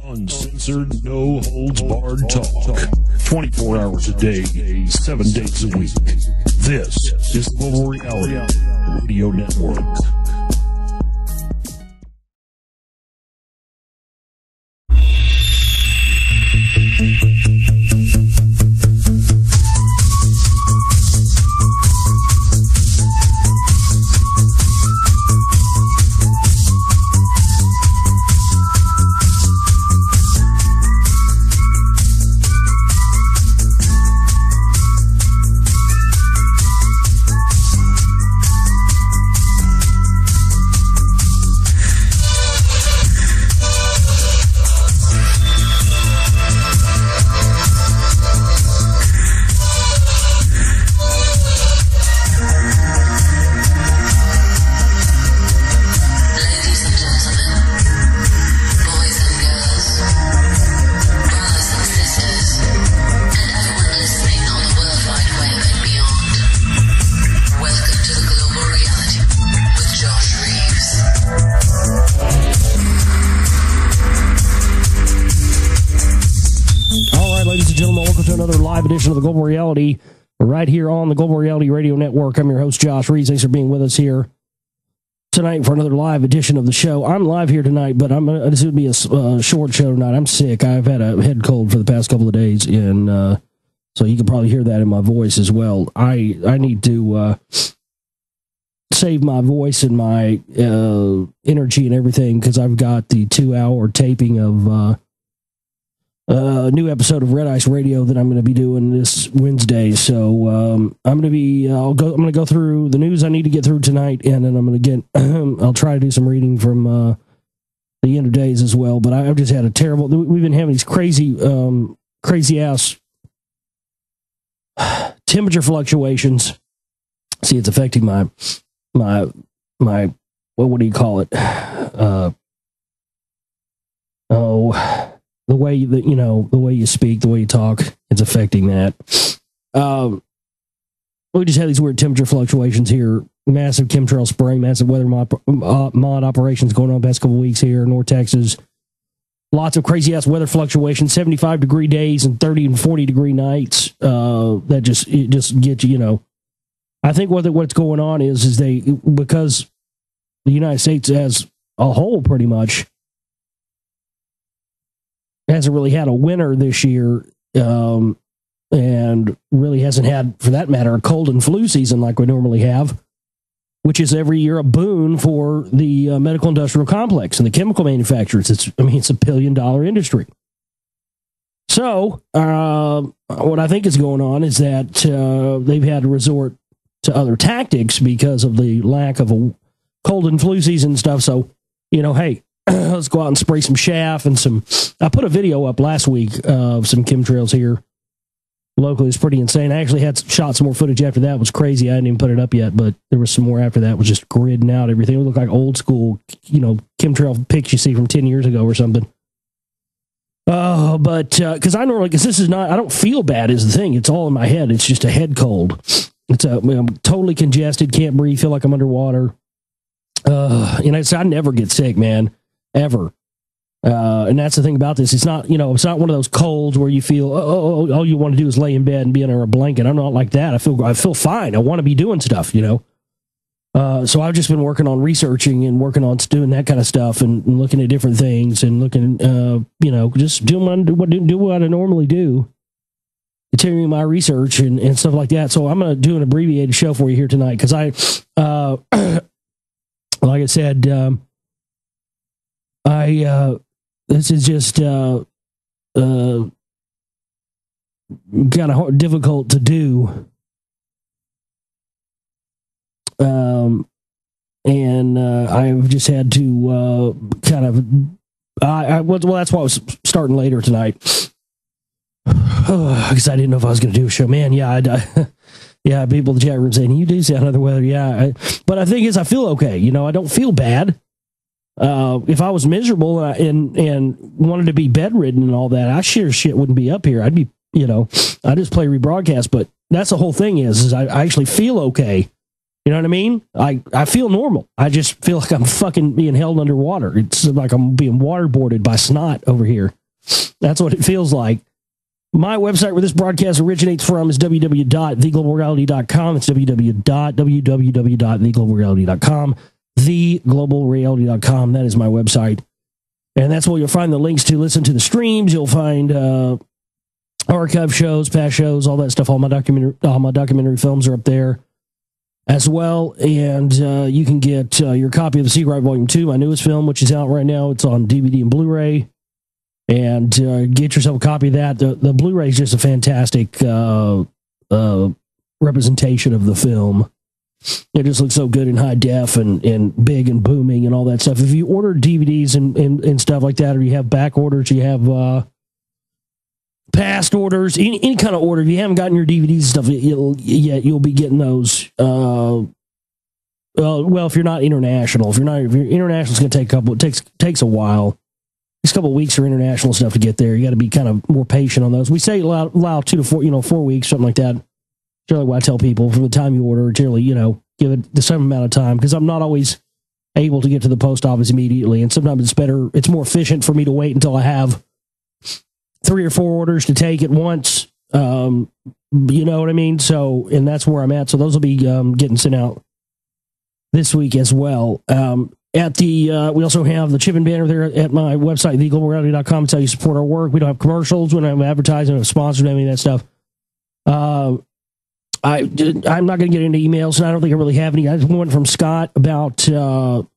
Uncensored, no holds barred talk. 24 hours a day, 7 days a week. This is Global Reality Radio Network. Edition of the Global Reality right here on the Global Reality Radio Network. I'm your host, Josh Reeves. Thanks for being with us here tonight for another live edition of the show. I'm live here tonight, but this would be a short show tonight. I'm sick. I've had a head cold for the past couple of days, and so you can probably hear that in my voice as well. I need to save my voice and my energy and everything because I've got the 2-hour taping of a new episode of Red Ice Radio that I'm going to be doing this Wednesday. So I'm going to go through the news I need to get through tonight, and then I'm going to get I'll try to do some reading from the end of days as well. But I've just had a terrible. We've been having these crazy ass temperature fluctuations. See, it's affecting my what do you call it? The way that the way you speak, the way you talk, it's affecting that. We just had these weird temperature fluctuations here. Massive chemtrail spraying, massive weather mod operations going on the past couple of weeks here in North Texas. Lots of crazy ass weather fluctuations, 75-degree days and 30 and 40-degree nights. That just get you. I think what's going on is because the United States as a whole pretty much hasn't really had a winter this year, and really hasn't had, for that matter, a cold and flu season like we normally have, which is every year a boon for the medical industrial complex and the chemical manufacturers. It's a $1 billion industry. So what I think is going on is that they've had to resort to other tactics because of the lack of a cold and flu season and stuff. So, hey, let's go out and spray some chaff and I put a video up last week of some chemtrails here locally. It's pretty insane. I actually shot some more footage after that. It was crazy. I didn't even put it up yet, but there was some more after that. It was just gridding out everything. It looked like old school, chemtrail pics you see from 10 years ago or something. But because I don't feel bad is the thing. It's all in my head. It's just a head cold. I'm totally congested, can't breathe, feel like I'm underwater. I never get sick, man. Ever. And that's the thing about this. It's not one of those colds where you feel, all you want to do is lay in bed and be under a blanket. I'm not like that. I feel fine. I want to be doing stuff, So I've just been working on researching and working on doing that kind of stuff and looking at different things and looking, just doing what I normally do, continuing my research and stuff like that. So I'm going to do an abbreviated show for you here tonight because like I said, this is just kind of difficult to do, and I've just had to that's why I was starting later tonight because I didn't know if I was going to do a show. Man, yeah, yeah, people in the chat room saying, you do sound under the weather. Yeah. But the thing is, I feel okay. I don't feel bad. If I was miserable and wanted to be bedridden and all that, I sure shit wouldn't be up here. I'd be, I just play rebroadcast. But that's the whole thing is I actually feel okay. You know what I mean? I feel normal. I just feel like I'm fucking being held underwater. It's like I'm being waterboarded by snot over here. That's what it feels like. My website where this broadcast originates from is www.theglobalreality.com. It's www.theglobalreality.com. Theglobalreality.com. That is my website. And that's where you'll find the links to listen to the streams. You'll find archive shows, past shows, all that stuff. All my documentary films are up there as well. And you can get your copy of The Secret Right Volume 2, my newest film, which is out right now. It's on DVD and Blu-ray. And get yourself a copy of that. The Blu-ray is just a fantastic representation of the film. It just looks so good in high def and big and booming and all that stuff. If you order DVDs and stuff like that, or you have back orders, you have past orders, any kind of order, if you haven't gotten your DVDs and stuff yet, you'll be getting those. Well, if you're not international, if you're international, it's going to take it takes a while. It's a couple of weeks for international stuff to get there. You got to be kind of more patient on those. We say allow 2 to 4, 4 weeks, something like that. Generally, what I tell people from the time you order, generally, give it the same amount of time, because I'm not always able to get to the post office immediately, and sometimes it's more efficient for me to wait until I have 3 or 4 orders to take at once. You know what I mean? So, and that's where I'm at. So those will be getting sent out this week as well. We also have the Chip and Banner there at my website, theglobalreality.com. It's how you support our work. We don't have commercials. We don't have advertising. We don't have sponsors, any of that stuff. I'm not going to get into emails, and I don't think I really have any. I just went from Scott about the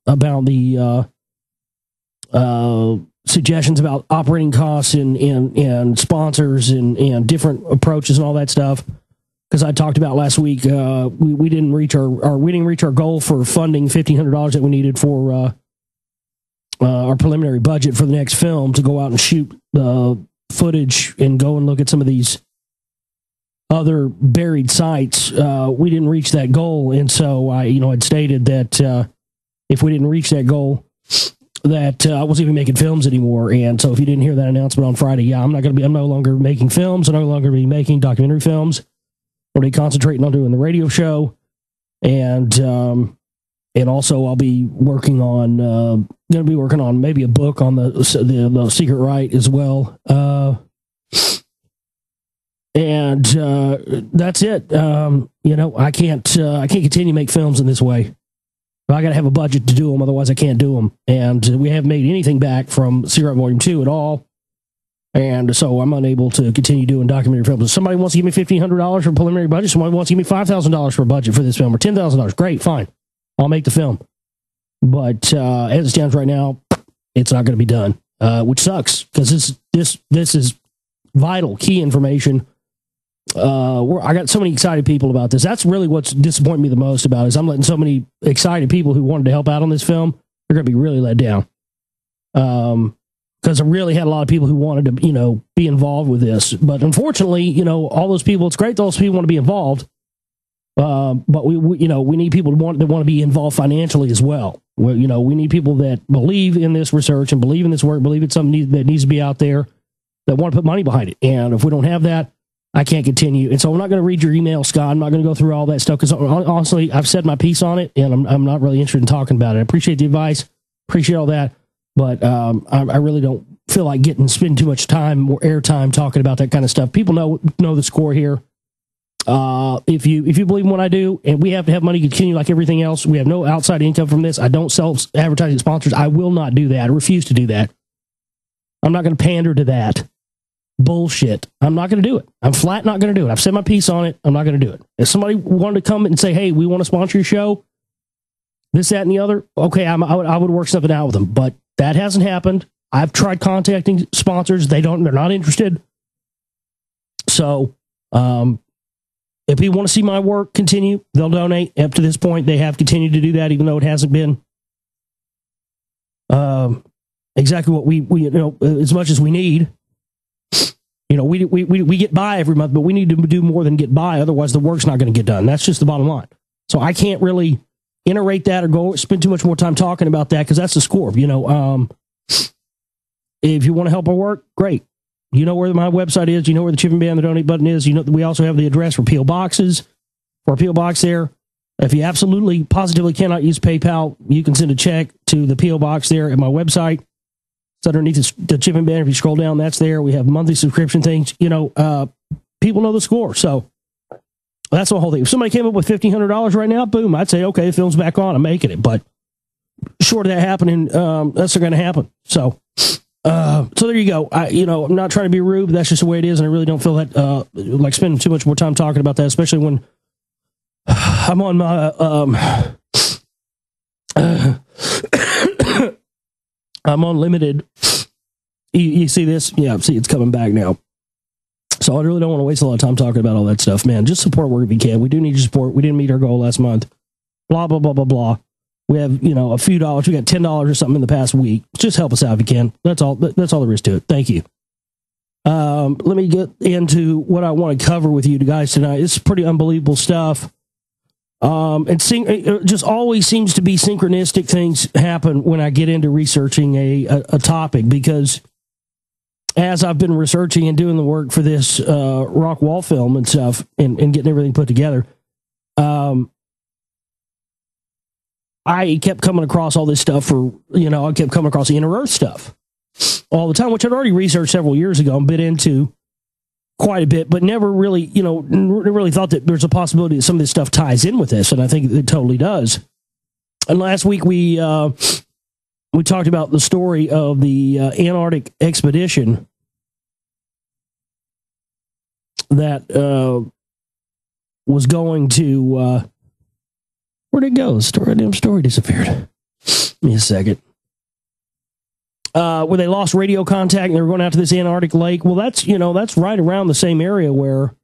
suggestions about operating costs and sponsors and different approaches and all that stuff. Because I talked about last week, we didn't reach our goal for funding $1,500 that we needed for our preliminary budget for the next film to go out and shoot footage and go and look at some of these other buried sites. We didn't reach that goal, and so I had stated that if we didn't reach that goal, that I wasn't even making films anymore. And so if you didn't hear that announcement on Friday, I'm no longer making films. I'm no longer be making documentary films. I'll be concentrating on doing the radio show, and also I'll be working on maybe a book on the Secret Right as well. And that's it. I can't continue to make films in this way. I got to have a budget to do them, otherwise I can't do them. And we haven't made anything back from Secret Right Volume 2 at all. And so I'm unable to continue doing documentary films. If somebody wants to give me $1,500 for a preliminary budget, somebody wants to give me $5,000 for a budget for this film, or $10,000, great, fine. I'll make the film. But as it stands right now, it's not going to be done, which sucks, because this is vital, key information. I got so many excited people about this. That's really what's disappointing me the most about it, is I'm letting so many excited people who wanted to help out on this film, they're going to be really let down. Because I really had a lot of people who wanted to, be involved with this. But unfortunately, all those people, it's great those people want to be involved. But we need people that want to be involved financially as well. We need people that believe in this research and believe in this work, believe it's something that needs to be out there, that want to put money behind it. And if we don't have that, I can't continue. And so I'm not going to read your email, Scott. I'm not going to go through all that stuff, because honestly, I've said my piece on it, and I'm not really interested in talking about it. I appreciate the advice, appreciate all that. But I really don't feel like spending too much time or airtime talking about that kind of stuff. People know the score here. If you believe in what I do, and we have to have money to continue like everything else, we have no outside income from this. I don't sell advertising sponsors. I will not do that. I refuse to do that. I'm not going to pander to that bullshit. I'm not going to do it. I'm flat not going to do it. I've said my piece on it. I'm not going to do it. If somebody wanted to come and say, hey, we want to sponsor your show, this, that, and the other, okay, I would work something out with them. But that hasn't happened. I've tried contacting sponsors. They're not interested. So, if people want to see my work continue, they'll donate. Up to this point, they have continued to do that, even though it hasn't been exactly what we as much as we need. We get by every month, but we need to do more than get by. Otherwise, the work's not going to get done. That's just the bottom line. So I can't really iterate that or go spend too much more time talking about that, because that's the score. If you want to help our work, great. You know where my website is. You know where the Chip and Band, the donate button is. We also have the address for P.O. boxes, for a P.O. box there. If you absolutely, positively cannot use PayPal, you can send a check to the P.O. Box there at my website. It's underneath the shipping banner. If you scroll down, that's there. We have monthly subscription things. You know, people know the score. So that's the whole thing. If somebody came up with $1,500 right now, boom, I'd say, okay, the film's back on. I'm making it. But short of that happening, that's not going to happen. So there you go. I'm not trying to be rude, but that's just the way it is. And I really don't feel that, like spending too much more time talking about that, especially when I'm on my, I'm on limited. You see this? Yeah, see, it's coming back now. So I really don't want to waste a lot of time talking about all that stuff, man. Just support where we can. We do need your support. We didn't meet our goal last month. Blah, blah, blah, blah, blah. We have, a few dollars. We got $10 or something in the past week. Just help us out if you can. That's all there is to it. Thank you. Let me get into what I want to cover with you guys tonight. It's pretty unbelievable stuff. It just always seems to be synchronistic things happen when I get into researching a topic, because as I've been researching and doing the work for this rock wall film and stuff and getting everything put together, I kept coming across all this stuff I kept coming across the inner earth stuff all the time, which I'd already researched several years ago and been into quite a bit, but never really, really thought that there's a possibility that some of this stuff ties in with this, and I think it totally does. And last week we talked about the story of the Antarctic expedition that was going to where'd it go? The damn story disappeared. Give me a second. Where they lost radio contact and they were going out to this Antarctic lake. Well, that's right around the same area where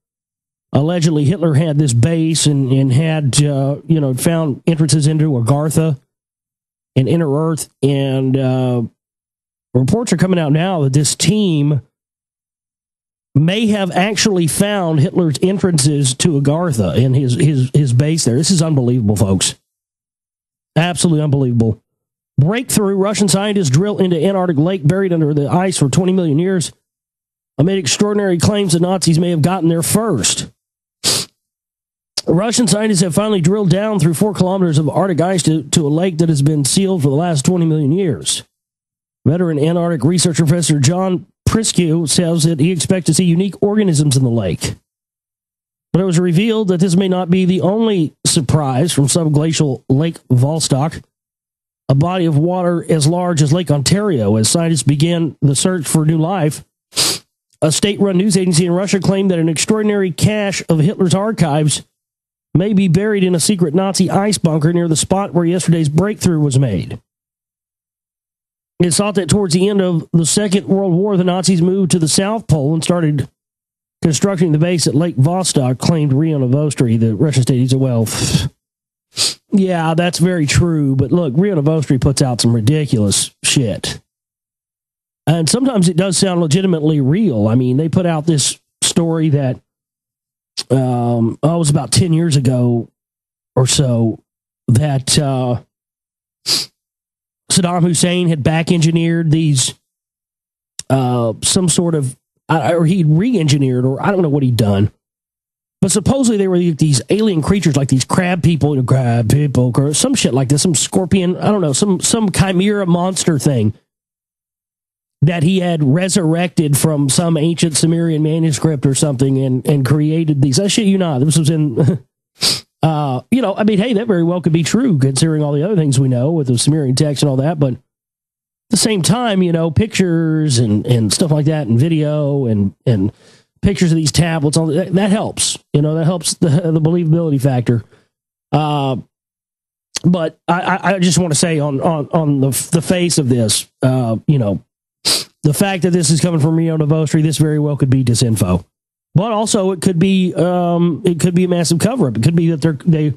allegedly Hitler had this base and had, found entrances into Agartha and Inner Earth. And reports are coming out now that this team may have actually found Hitler's entrances to Agartha in his base there. This is unbelievable, folks. Absolutely unbelievable. Breakthrough: Russian scientists drill into Antarctic lake buried under the ice for 20 million years amid extraordinary claims the Nazis may have gotten there first. Russian scientists have finally drilled down through 4 kilometers of Arctic ice to a lake that has been sealed for the last 20 million years. Veteran Antarctic researcher Professor John Priscu says that he expects to see unique organisms in the lake. But it was revealed that this may not be the only surprise from subglacial Lake Vostok, a body of water as large as Lake Ontario. As scientists began the search for new life, a state-run news agency in Russia claimed that an extraordinary cache of Hitler's archives may be buried in a secret Nazi ice bunker near the spot where yesterday's breakthrough was made. It's thought that towards the end of the Second World War, the Nazis moved to the South Pole and started constructing the base at Lake Vostok, claimed Rio Novostri, the Russian state. He said, well, yeah, that's very true, but look, Rio Novostri puts out some ridiculous shit. And sometimes it does sound legitimately real. I mean, they put out this story that it was about 10 years ago or so that Saddam Hussein had back-engineered these, some sort of, or he'd re-engineered, or I don't know what he'd done. But supposedly they were these alien creatures, like these crab people, or some shit like this, some scorpion, I don't know, some chimera monster thing that he had resurrected from some ancient Sumerian manuscript or something and created these. I shit you not. This was in, I mean, hey, that very well could be true considering all the other things we know with the Sumerian text and all that. But at the same time, pictures and stuff like that and video and pictures of these tablets, all that helps. That helps the believability factor. But I just want to say on the face of this, the fact that this is coming from Rio Novostri, this very well could be disinfo. But also it could be a massive cover-up. It could be that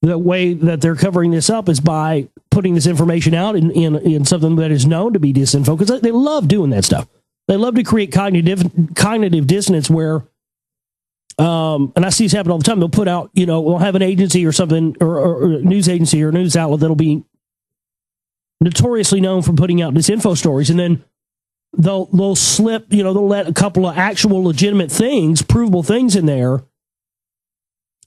the way that they're covering this up is by putting this information out in something that is known to be disinfo, because they love doing that stuff. They love to create cognitive dissonance where, and I see this happen all the time. They'll put out, we'll have an agency or something, or a news agency or a news outlet that'll be notoriously known for putting out disinfo stories, and then they'll slip, they'll let a couple of actual legitimate things, provable things in there,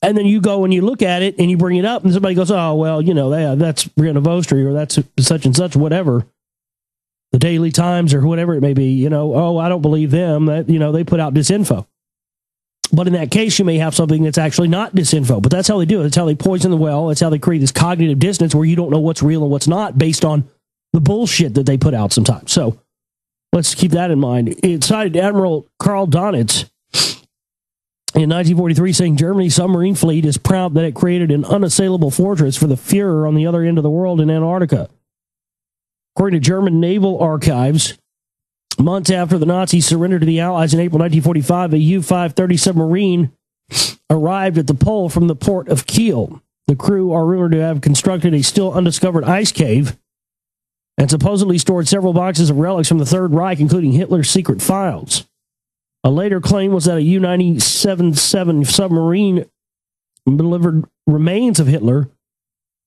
And then you go and you look at it and you bring it up and somebody goes, oh, well, that's Brianna Vostri or that's such and such, whatever. The Daily Times or whatever it may be, oh, I don't believe them. That, they put out disinfo. But in that case, you may have something that's actually not disinfo. But that's how they do it. It's how they poison the well. It's how they create this cognitive dissonance where you don't know what's real and what's not based on the bullshit that they put out sometimes. So let's keep that in mind. It cited Admiral Karl Donitz in 1943 saying Germany's submarine fleet is proud that it created an unassailable fortress for the Fuhrer on the other end of the world in Antarctica. According to German naval archives, months after the Nazis surrendered to the Allies in April 1945, a U-530 submarine arrived at the pole from the port of Kiel. The crew are rumored to have constructed a still undiscovered ice cave and supposedly stored several boxes of relics from the Third Reich, including Hitler's secret files. A later claim was that a U-977 submarine delivered remains of Hitler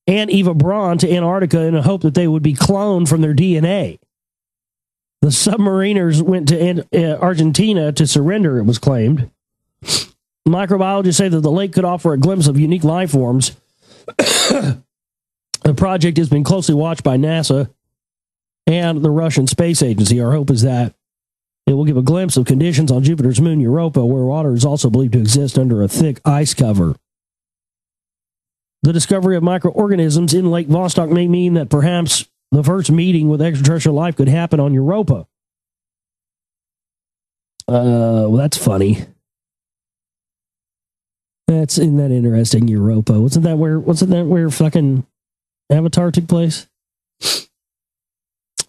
and Eva Braun to Antarctica in a hope that they would be cloned from their DNA. The submariners went to Argentina to surrender, it was claimed. Microbiologists say that the lake could offer a glimpse of unique life forms. The project has been closely watched by NASA and the Russian Space Agency. Our hope is that it will give a glimpse of conditions on Jupiter's moon Europa, where water is also believed to exist under a thick ice cover. The discovery of microorganisms in Lake Vostok may mean that perhaps the first meeting with extraterrestrial life could happen on Europa. Well, that's funny. Isn't that interesting, Europa? Wasn't that where fucking Avatar took place?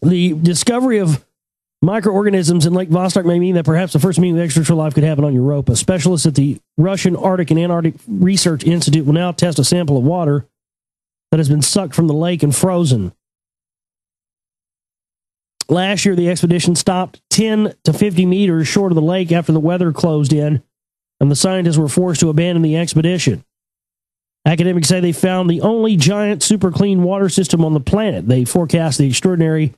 The discovery of microorganisms in Lake Vostok may mean that perhaps the first meeting with extraterrestrial life could happen on Europa. Specialists at the Russian Arctic and Antarctic Research Institute will now test a sample of water that has been sucked from the lake and frozen. Last year, the expedition stopped 10 to 50 meters short of the lake after the weather closed in, and the scientists were forced to abandon the expedition. Academics say they found the only giant super clean water system on the planet. They forecast the extraordinary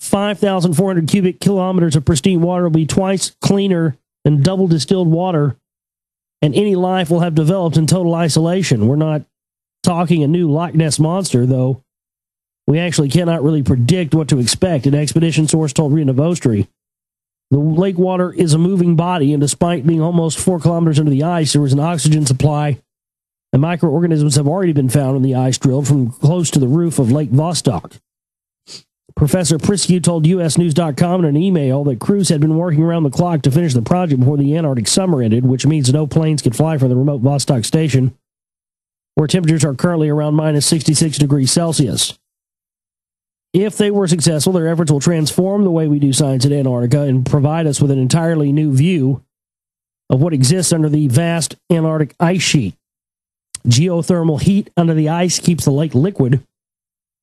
5,400 cubic kilometers of pristine water will be twice cleaner than double distilled water, and any life will have developed in total isolation. We're not talking a new Loch Ness monster, though. We actually cannot really predict what to expect, an expedition source told Brianna Vostri. The lake water is a moving body, and despite being almost 4 kilometers under the ice, there was an oxygen supply, and microorganisms have already been found in the ice drilled from close to the roof of Lake Vostok. Professor Priscu told USNews.com in an email that crews had been working around the clock to finish the project before the Antarctic summer ended, which means no planes could fly from the remote Vostok station, where temperatures are currently around minus 66 degrees Celsius. If they were successful, their efforts will transform the way we do science in Antarctica and provide us with an entirely new view of what exists under the vast Antarctic ice sheet. Geothermal heat under the ice keeps the lake liquid,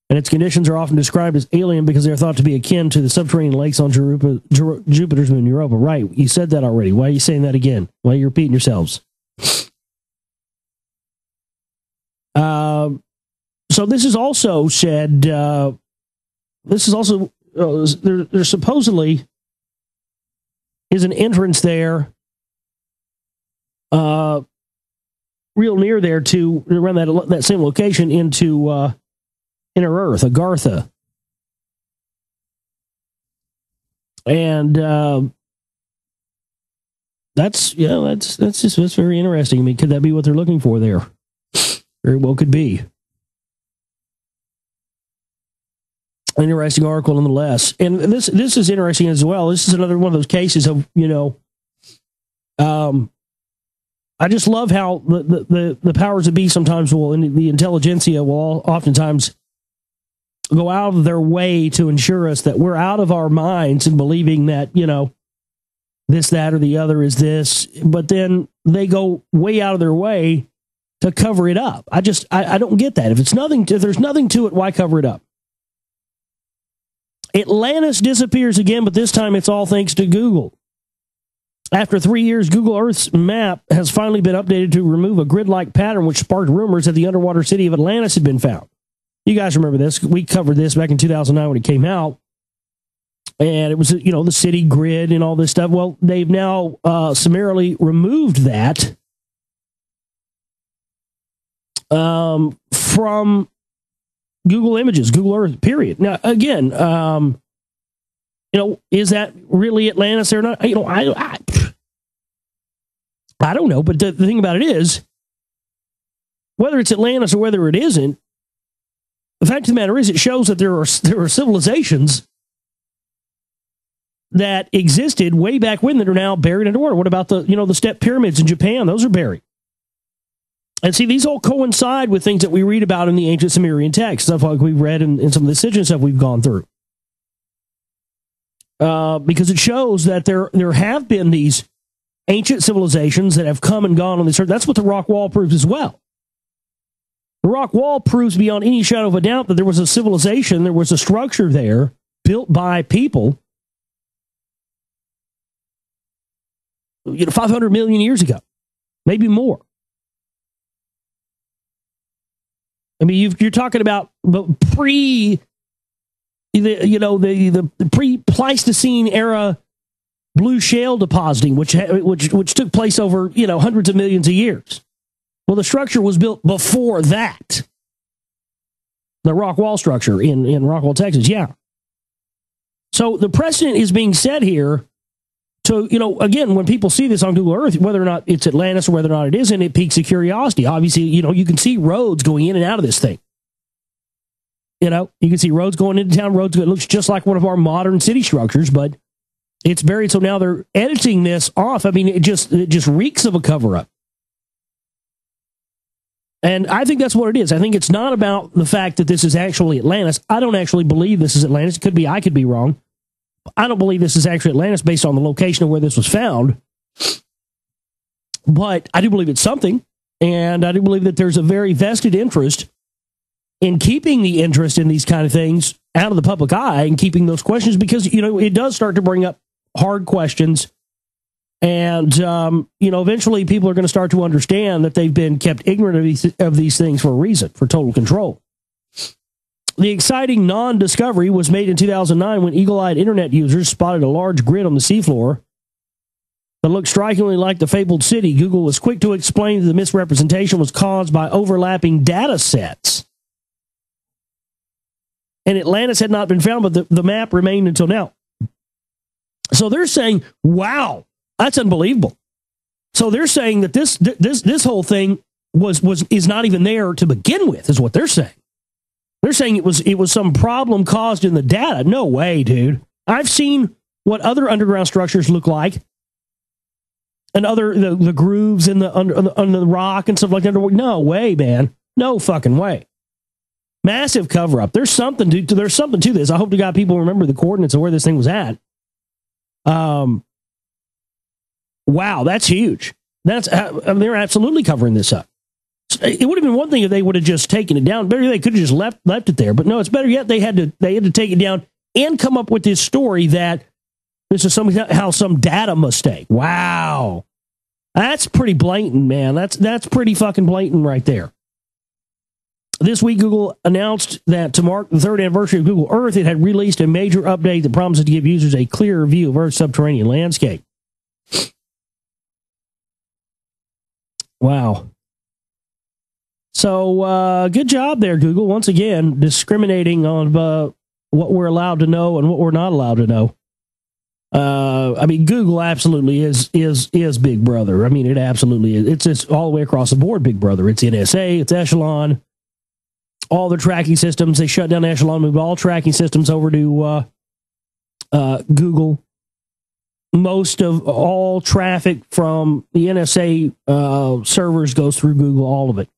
and its conditions are often described as alien because they're thought to be akin to the subterranean lakes on Jupiter's moon Europa. Right, you said that already. Why are you saying that again? Why are you repeating yourselves? So this is also said... This is also, there supposedly is an entrance there, real near there to, around that same location into Inner Earth, Agartha. And that's very interesting. I mean, could that be what they're looking for there? Very well could be. Interesting article nonetheless. And this is interesting as well. This is another one of those cases of, I just love how the powers that be sometimes will, and the intelligentsia will oftentimes go out of their way to ensure us that we're out of our minds and believing that, this, that, or the other is this, but then they go way out of their way to cover it up. I don't get that. If there's nothing to it, why cover it up? Atlantis disappears again, but this time it's all thanks to Google. After 3 years, Google Earth's map has finally been updated to remove a grid-like pattern, which sparked rumors that the underwater city of Atlantis had been found. You guys remember this. We covered this back in 2009 when it came out. And it was, the city grid and all this stuff. Well, they've now summarily removed that. from Google Images, Google Earth, period. Now, again, is that really Atlantis or not? I don't know, but the thing about it is, whether it's Atlantis or whether it isn't, the fact of the matter is, it shows that there are civilizations that existed way back when that are now buried underwater. What about the step pyramids in Japan? Those are buried. And see, these all coincide with things that we read about in the ancient Sumerian texts, stuff like we've read in some of the Sigil stuff we've gone through. Because it shows that there have been these ancient civilizations that have come and gone on this earth. That's what the rock wall proves as well. The rock wall proves beyond any shadow of a doubt that there was a civilization, there was a structure there built by people 500 million years ago, maybe more. I mean, you're talking about the pre-Pleistocene era blue shale depositing, which took place over hundreds of millions of years. Well, the structure was built before that. The rock wall structure in Rockwall, Texas, yeah. So the precedent is being set here to, again, when people see this on Google Earth, whether or not it's Atlantis or whether or not it isn't, it piques a curiosity. Obviously, you can see roads going in and out of this thing. You can see roads going into town, it looks just like one of our modern city structures, but it's buried. So now they're editing this off. I mean, it just reeks of a cover-up. And I think that's what it is. I think it's not about the fact that this is actually Atlantis. I don't actually believe this is Atlantis. It could be, I could be wrong. I don't believe this is actually Atlantis based on the location of where this was found. But I do believe it's something. And I do believe that there's a very vested interest in keeping the interest in these kind of things out of the public eye and keeping those questions, because, it does start to bring up hard questions. And, eventually people are going to start to understand that they've been kept ignorant of these things for a reason, for total control. The exciting non-discovery was made in 2009 when eagle-eyed internet users spotted a large grid on the seafloor that looked strikingly like the fabled city. Google was quick to explain that the misrepresentation was caused by overlapping data sets. And Atlantis had not been found, but the map remained until now. So they're saying, wow, that's unbelievable. So they're saying that this whole thing is not even there to begin with, is what they're saying. They're saying it was some problem caused in the data. No way, dude. I've seen what other underground structures look like, and the grooves in the rock and stuff like that. No way, man. No fucking way. Massive cover up. There's something to this. I hope to God people remember the coordinates of where this thing was at. Wow, that's huge. They're absolutely covering this up. It would have been one thing if they would have just taken it down. Better, they could have just left it there. But no, it's better yet they had to take it down and come up with this story that this is somehow some data mistake. Wow, that's pretty blatant, man. That's pretty fucking blatant right there. This week, Google announced that to mark the third anniversary of Google Earth, it had released a major update that promises to give users a clearer view of Earth's subterranean landscape. Wow. So, good job there, Google. Once again, discriminating on what we're allowed to know and what we're not allowed to know. Google absolutely is Big Brother. I mean, it absolutely is. It's all the way across the board, Big Brother. It's NSA, it's Echelon, all their tracking systems. They shut down Echelon, moved all tracking systems over to Google. Most of all traffic from the NSA servers goes through Google, all of it.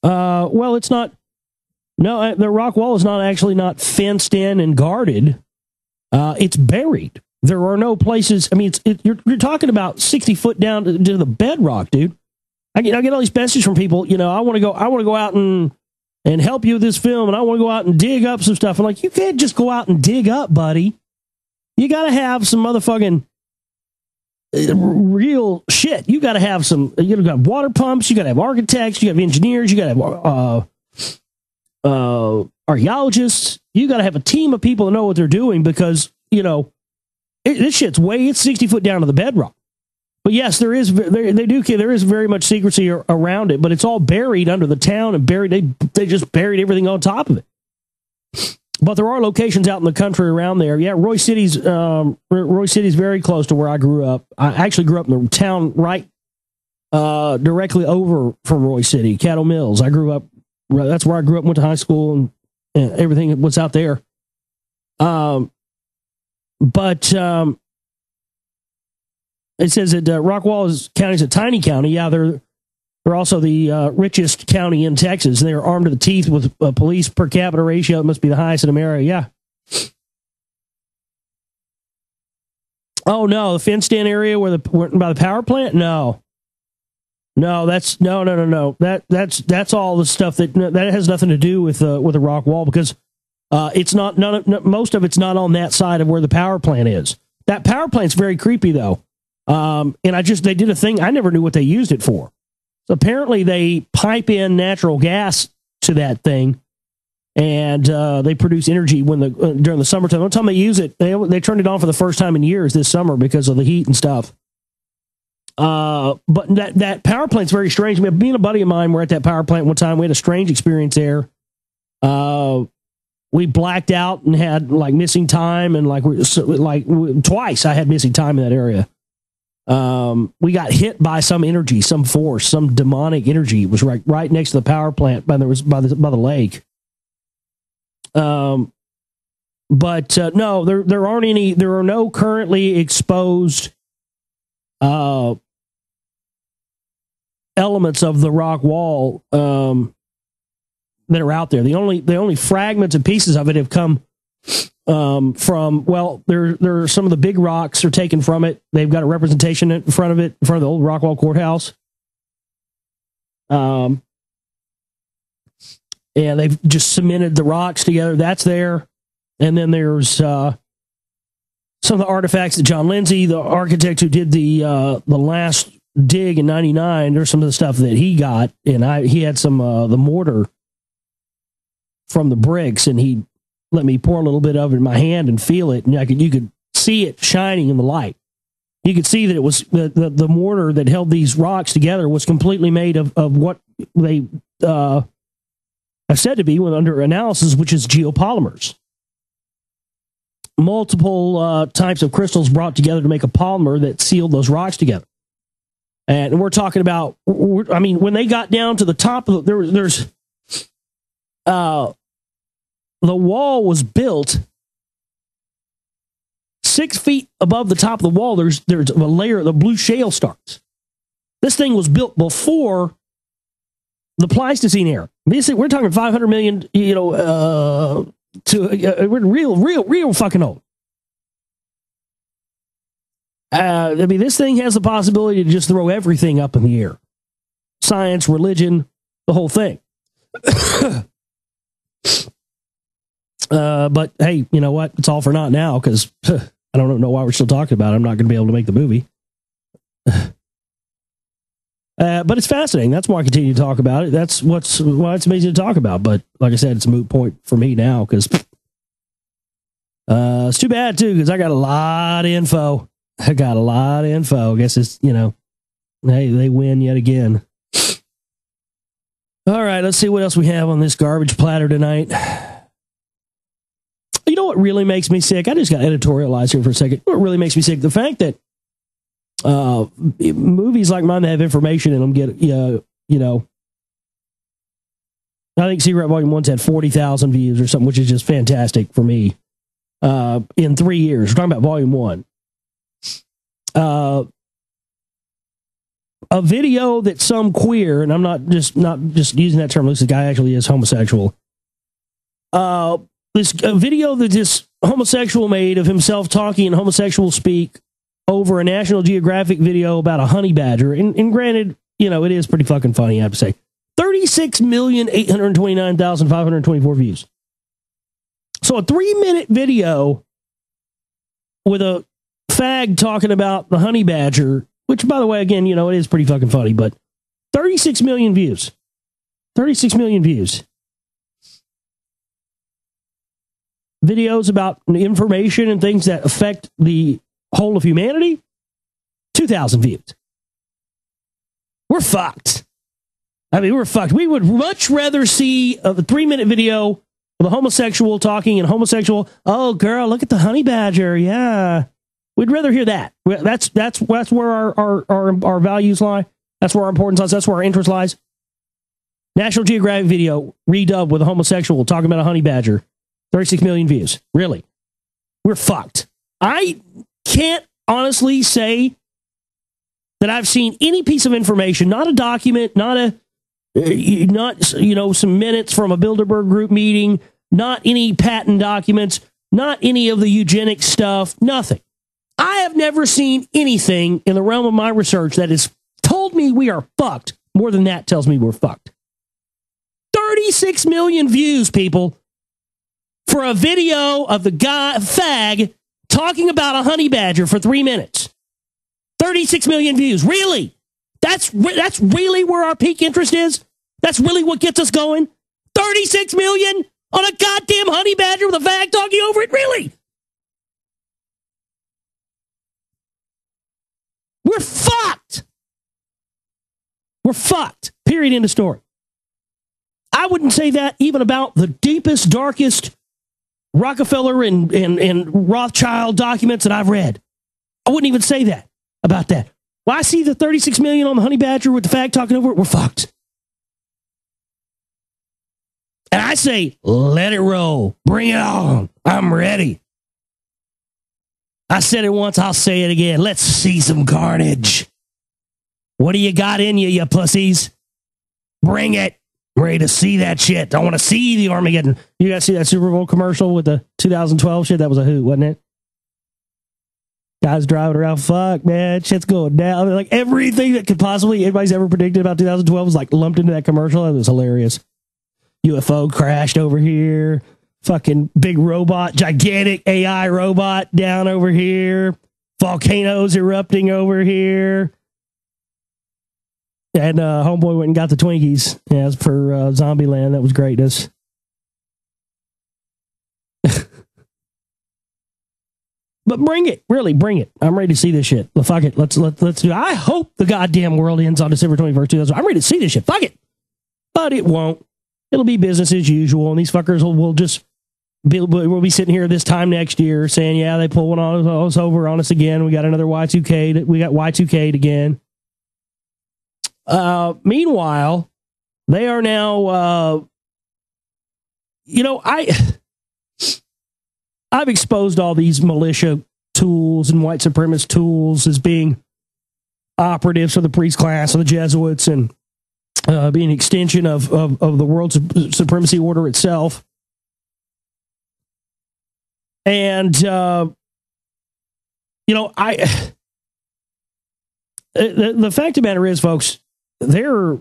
Well, it's not. No, the rock wall is not fenced in and guarded. It's buried. There are no places. I mean, you're talking about 60 foot down to the bedrock, dude. I get all these messages from people. I want to go out and help you with this film, and I want to go out and dig up some stuff. I'm like, you can't just go out and dig up, buddy. You got to have some motherfucking real shit. You got to have some. You got to have water pumps. You got to have architects. You got to have engineers. You got to have archaeologists. You got to have a team of people that know what they're doing because, this shit's it's 60 foot down to the bedrock. But yes, there is very much secrecy around it, but it's all buried under the town and they just buried everything on top of it. But there are locations out in the country around there. Yeah, Roy City's very close to where I grew up. I actually grew up in the town right directly over from Roy City, Cattle Mills. That's where I grew up, went to high school, and everything was out there. But it says that Rockwall County is a tiny county. Yeah, they're also the richest county in Texas. They are armed to the teeth with a police per capita ratio. It must be the highest in America. Yeah. Oh no, the fenced-in area by the power plant. No, that's no. That's all the stuff that has nothing to do with the rock wall because it's not most of it's not on that side of where the power plant is. That power plant's very creepy though. And they did a thing. I never knew what they used it for. So apparently they pipe in natural gas to that thing, and they produce energy during the summertime. The only time they use it, they turned it on for the first time in years this summer because of the heat and stuff. But that power plant's very strange. I mean, me and a buddy of mine were at that power plant one time. We had a strange experience there. We blacked out and had like missing time, and twice I had missing time in that area. We got hit by some energy, some force, some demonic energy. It was right next to the power plant by the lake. No, there aren't any. There are no currently exposed elements of the rock wall that are out there. The only fragments and pieces of it have come from, there are some of the big rocks are taken from it. They've got a representation in front of the old Rockwall Courthouse. And they've just cemented the rocks together. That's there. And then there's some of the artifacts that John Lindsay, the architect who did the last dig in '99, there's some of the stuff that he got, and he had some the mortar from the bricks, and he let me pour a little bit of it in my hand and feel it, and you could see it shining in the light. You could see that it was the mortar that held these rocks together was completely made of what they have said to be under analysis, which is geopolymers. Multiple types of crystals brought together to make a polymer that sealed those rocks together. And we're talking about, when they got down to the top of the wall was built 6 feet above the top of the wall. There's a layer of the blue shale starts. This thing was built before the Pleistocene era. Basically, we're talking 500 million, we're real fucking old. This thing has the possibility to just throw everything up in the air. Science, religion, the whole thing. But hey, you know what? It's all for naught now because I don't know why we're still talking about it. I'm not going to be able to make the movie. But it's fascinating. That's why I continue to talk about it. That's why it's amazing to talk about. But like I said, it's a moot point for me now because it's too bad too because I got a lot of info. I guess it's, hey, they win yet again. All right, let's see what else we have on this garbage platter tonight. You know what really makes me sick? I just got editorialized here for a second. What really makes me sick? The fact that movies like mine that have information in them get, I think Secret Volume 1's had 40,000 views or something, which is just fantastic for me. In 3 years. We're talking about Volume 1. A video that some queer, and I'm not just using that term, looks like the guy actually is homosexual. A video that this homosexual made of himself talking in homosexual speak over a National Geographic video about a honey badger. And granted, it is pretty fucking funny, I have to say. 36,829,524 views. So a 3-minute video with a fag talking about the honey badger, which, by the way, again, it is pretty fucking funny, but 36 million views. 36 million views. videos about information and things that affect the whole of humanity, 2,000 views. We're fucked. I mean, we're fucked. We would much rather see a 3-minute video of a homosexual talking and homosexual, oh, girl, look at the honey badger. Yeah. We'd rather hear that. That's where our values lie. That's where our importance lies. That's where our interest lies. National Geographic video redubbed with a homosexual talking about a honey badger. 36 million views. Really? We're fucked. I can't honestly say that I've seen any piece of information, not a document, not some minutes from a Bilderberg group meeting, not any patent documents, not any of the eugenics stuff, nothing. I have never seen anything in the realm of my research that has told me we are fucked. More than that tells me we're fucked. 36 million views, people, for a video of the guy, fag, talking about a honey badger for 3 minutes. 36 million views. Really? That's really where our peak interest is? That's really what gets us going? 36 million on a goddamn honey badger with a fag talking over it? Really? We're fucked. We're fucked. Period. End of story. I wouldn't say that even about the deepest, darkest Rockefeller and Rothschild documents that I've read. I wouldn't even say that about that. Well, I see the 36 million on the honey badger with the fag talking over it. We're fucked. And I say, let it roll. Bring it on. I'm ready. I said it once. I'll say it again. Let's see some carnage. What do you got in you, you pussies? Bring it. I'm ready to see that shit. I want to see the Armageddon. You guys see that Super Bowl commercial with the 2012 shit? That was a hoot, wasn't it? Guys driving around. Fuck, man. Shit's going down. Like everything that could possibly anybody's ever predicted about 2012 was like lumped into that commercial. That was hilarious. UFO crashed over here. Fucking big robot, gigantic AI robot down over here. Volcanoes erupting over here. And homeboy went and got the Twinkies. Yeah, as for Zombieland, that was greatness. But bring it, really, bring it. I'm ready to see this shit. Well, fuck it, let's do it. I hope the goddamn world ends on December 21st, 2000. I'm ready to see this shit. Fuck it. But it won't. It'll be business as usual, and these fuckers will just we'll be sitting here this time next year saying, yeah, they pulled one on us over on us again. We got another Y2K. We got Y2K'd again. Meanwhile, they are now, I've exposed all these militia tools and white supremacist tools as being operatives for the priest class of the Jesuits and being an extension of the world supremacy order itself. And, the fact of the matter is, folks, they're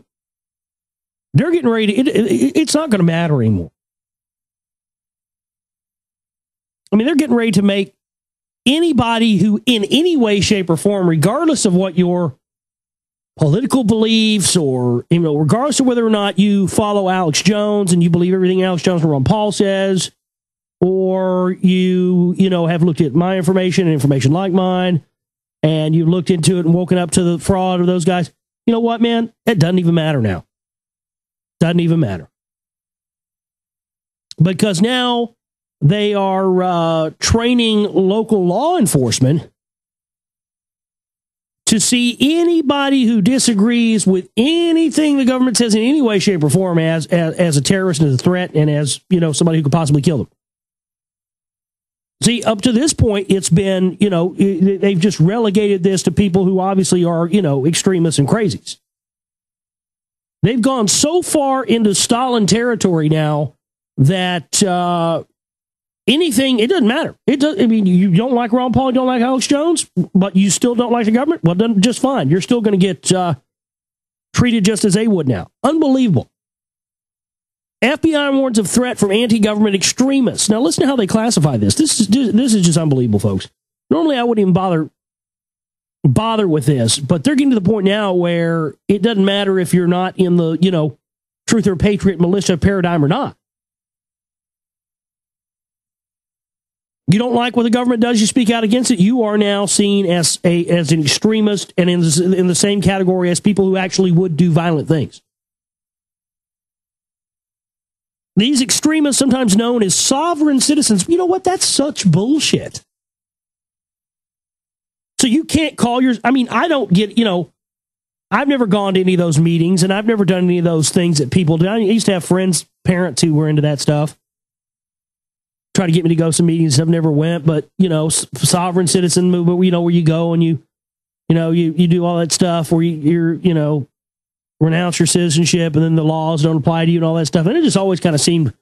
getting ready to, it's not going to matter anymore. I mean, they're getting ready to make anybody who in any way, shape, or form, regardless of what your political beliefs or, regardless of whether or not you follow Alex Jones and you believe everything Alex Jones and Ron Paul says, or you have looked at my information and information like mine, and you've looked into it and woken up to the fraud of those guys. You know what, man? It doesn't even matter now. Doesn't even matter. Because now they are training local law enforcement to see anybody who disagrees with anything the government says in any way, shape, or form as a terrorist and as a threat and as, somebody who could possibly kill them. See, up to this point, it's been, they've just relegated this to people who obviously are, extremists and crazies. They've gone so far into Stalin territory now that anything, it doesn't matter. You don't like Ron Paul, you don't like Alex Jones, but you still don't like the government? Well, then just fine. You're still going to get treated just as they would now. Unbelievable. FBI warns of threat from anti-government extremists. Now, listen to how they classify this. This is just unbelievable, folks. Normally, I wouldn't even bother with this, but they're getting to the point now where it doesn't matter if you're not in the, truth or patriot militia paradigm or not. You don't like what the government does, you speak out against it, you are now seen as an extremist and in the same category as people who actually would do violent things. These extremists, sometimes known as sovereign citizens, you know what? That's such bullshit. So you can't call I don't get, I've never gone to any of those meetings, and I've never done any of those things that people do. I used to have friends, parents who were into that stuff. Try to get me to go to some meetings. I've never went, but, sovereign citizen movement, where you go and you do all that stuff where you're renounce your citizenship and then the laws don't apply to you and all that stuff. And it just always kind of seemed,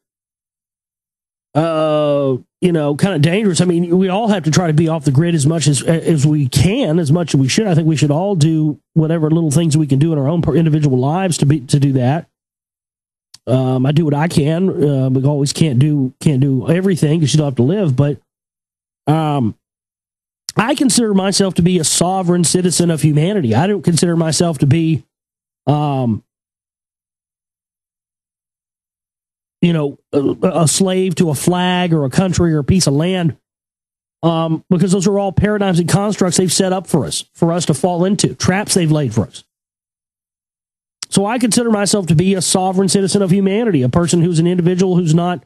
kind of dangerous. I mean, we all have to try to be off the grid as much as we can, as much as we should. I think we should all do whatever little things we can do in our own individual lives to do that. I do what I can, but always can't do everything because you don't have to live. But I consider myself to be a sovereign citizen of humanity. I don't consider myself to be, a slave to a flag or a country or a piece of land, because those are all paradigms and constructs they've set up for us to fall into, traps they've laid for us. So I consider myself to be a sovereign citizen of humanity, a person who's an individual who's not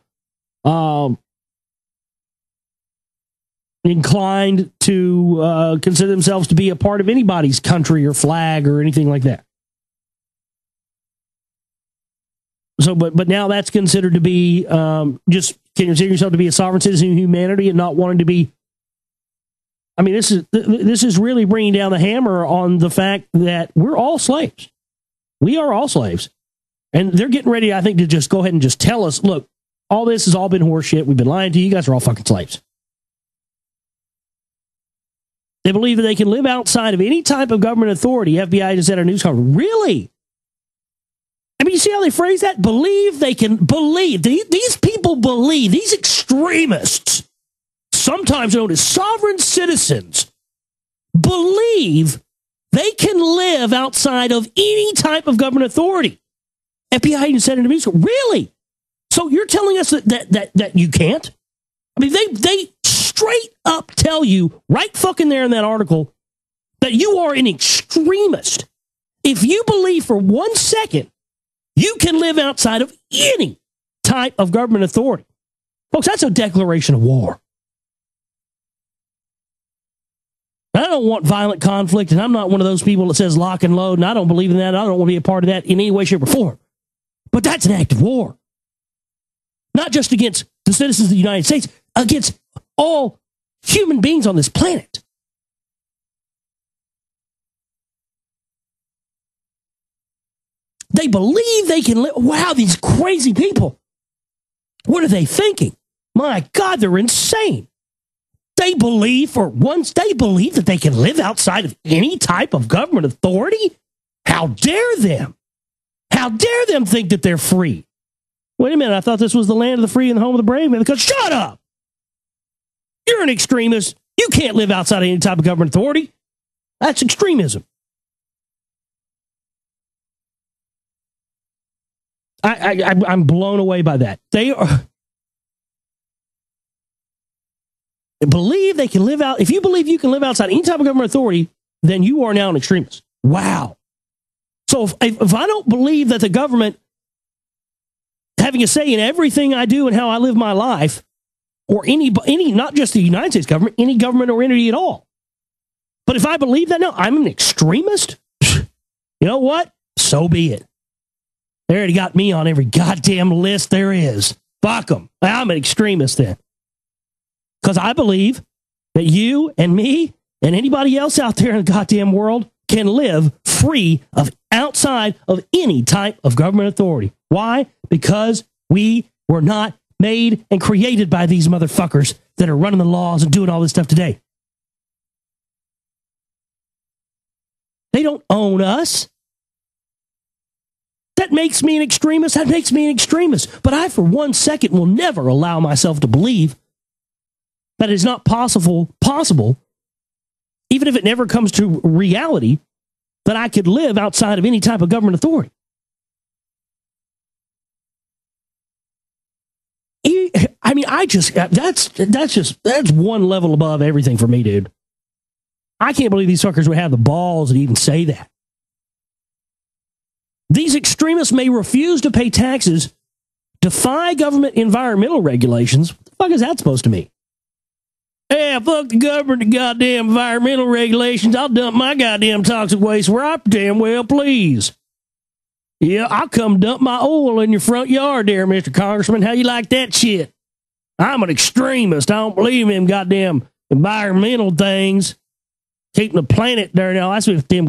inclined to consider themselves to be a part of anybody's country or flag or anything like that. So, but now that's considered to be just consider yourself to be a sovereign citizen of humanity and not wanting to be. I mean, this is really bringing down the hammer on the fact that we're all slaves. We are all slaves, and they're getting ready, I think, to just go ahead and just tell us, look, all this has all been horseshit. We've been lying to you. You guys are all fucking slaves. They believe that they can live outside of any type of government authority. FBI just had a news conference. Really? I mean, you see how they phrase that? Believe they can believe. These people believe, these extremists, sometimes known as sovereign citizens, believe they can live outside of any type of government authority. FBI even said in the news, really? So you're telling us that you can't? I mean, they straight up tell you right fucking there in that article that you are an extremist. If you believe for 1 second you can live outside of any type of government authority. Folks, that's a declaration of war. I don't want violent conflict, and I'm not one of those people that says lock and load, and I don't believe in that. I don't want to be a part of that in any way, shape, or form. But that's an act of war. Not just against the citizens of the United States, against all human beings on this planet. They believe they can live. Wow, these crazy people. What are they thinking? My God, they're insane. They believe that they can live outside of any type of government authority? How dare them? How dare them think that they're free? Wait a minute, I thought this was the land of the free and the home of the brave. Because shut up! You're an extremist. You can't live outside of any type of government authority. That's extremism. I'm blown away by that. They believe they can live out. If you believe you can live outside any type of government authority, then you are now an extremist. Wow. So if I don't believe that the government having a say in everything I do and how I live my life, or any, not just the United States government, any government or entity at all. But if I believe that now, I'm an extremist. You know what? So be it. They already got me on every goddamn list there is. Fuck them. I'm an extremist then. Because I believe that you and me and anybody else out there in the goddamn world can live free of outside of any type of government authority. Why? Because we were not made and created by these motherfuckers that are running the laws and doing all this stuff today. They don't own us. That makes me an extremist. That makes me an extremist. But I, for 1 second, will never allow myself to believe that it's not possible, even if it never comes to reality, that I could live outside of any type of government authority. I mean, that's one level above everything for me, dude. I can't believe these suckers would have the balls to even say that. These extremists may refuse to pay taxes, defy government environmental regulations. What the fuck is that supposed to mean? Yeah, fuck the government and goddamn environmental regulations. I'll dump my goddamn toxic waste where I damn well please. Yeah, I'll come dump my oil in your front yard there, Mr. Congressman. How you like that shit? I'm an extremist. I don't believe in goddamn environmental things. Keeping the planet there now. That's what them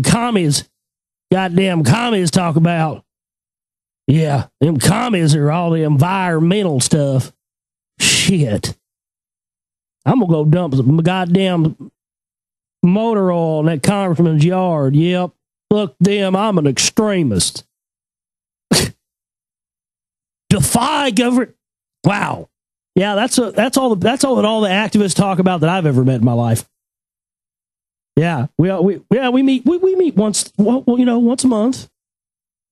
goddamn commies talk about. Yeah, them commies are all the environmental stuff. Shit. I'm going to go dump some goddamn motor oil in that congressman's yard. Yep. Fuck them. I'm an extremist. Defy government. Wow. Yeah, that's all that all the activists talk about that I've ever met in my life. Yeah, we meet once once a month.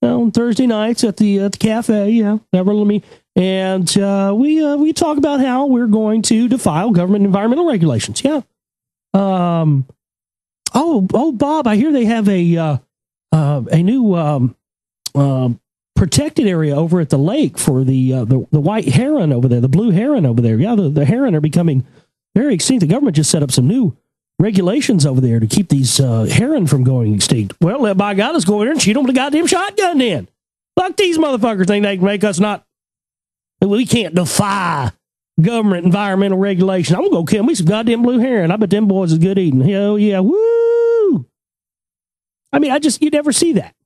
On Thursday nights at the cafe, never let me. And we talk about how we're going to defy government environmental regulations. Yeah. Oh, Bob, I hear they have a new protected area over at the lake for the white heron over there, the blue heron over there. Yeah, the heron are becoming very extinct. The government just set up some new regulations over there to keep these heron from going extinct. Well, by God, let's go in there and shoot them with a goddamn shotgun then. Fuck these motherfuckers think they can make us not. We can't defy government environmental regulation. I'm going to go kill me some goddamn blue heron. I bet them boys is good eating. Hell yeah. Woo! I mean, you never see that.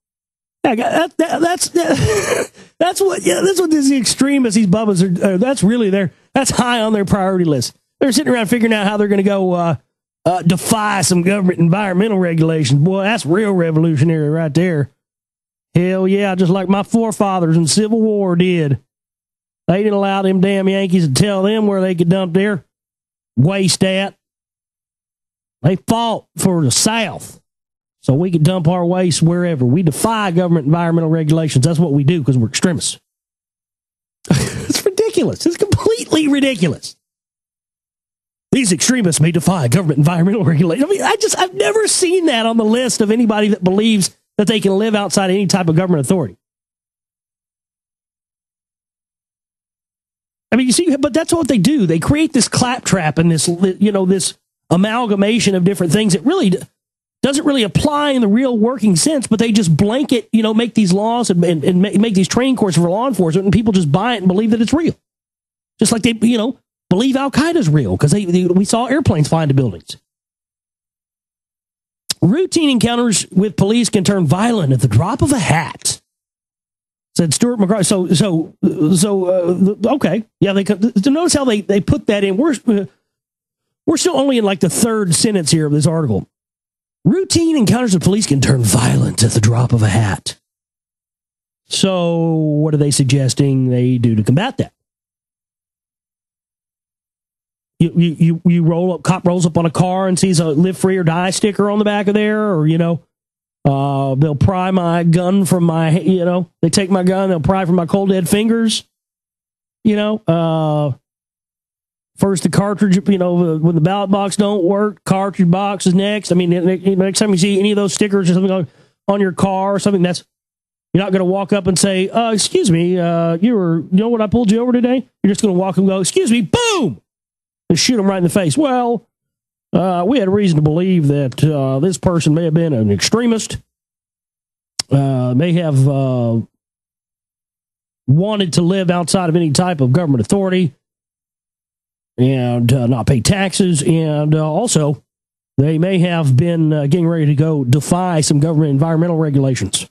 That's what these extremists, these bubbas are. That's high on their priority list. They're sitting around figuring out how they're going to go defy some government environmental regulations. Boy, that's real revolutionary right there. Hell yeah, just like my forefathers in the Civil War did. They didn't allow them damn Yankees to tell them where they could dump their waste at. They fought for the South so we could dump our waste wherever. We defy government environmental regulations. That's what we do because we're extremists. It's ridiculous. It's completely ridiculous. These extremists may defy government environmental regulations. I mean, I've never seen that on the list of anybody that believes that they can live outside any type of government authority. I mean, you see, but that's what they do. They create this claptrap and this amalgamation of different things that really doesn't really apply in the real working sense, but they just blanket, make these laws and make these training courses for law enforcement, and people just buy it and believe that it's real. Just like they, believe Al-Qaeda's real because we saw airplanes fly into buildings. Routine encounters with police can turn violent at the drop of a hat, said Stuart McGraw. Okay, yeah. Notice how they put that in. We're still only in like the third sentence here of this article. Routine encounters with police can turn violent at the drop of a hat. So, what are they suggesting they do to combat that? You roll up, cop rolls up on a car and sees a live free or die sticker on the back of there, or, they'll pry my gun from my, they take my gun, they'll pry from my cold dead fingers, first the cartridge, when the ballot box don't work, cartridge box is next. I mean, next time you see any of those stickers or something on your car or something, you're not going to walk up and say, excuse me, when I pulled you over today? You're just going to walk and go, excuse me, boom! And shoot them right in the face. Well, we had a reason to believe that this person may have been an extremist, may have wanted to live outside of any type of government authority and not pay taxes, and also they may have been getting ready to go defy some government environmental regulations.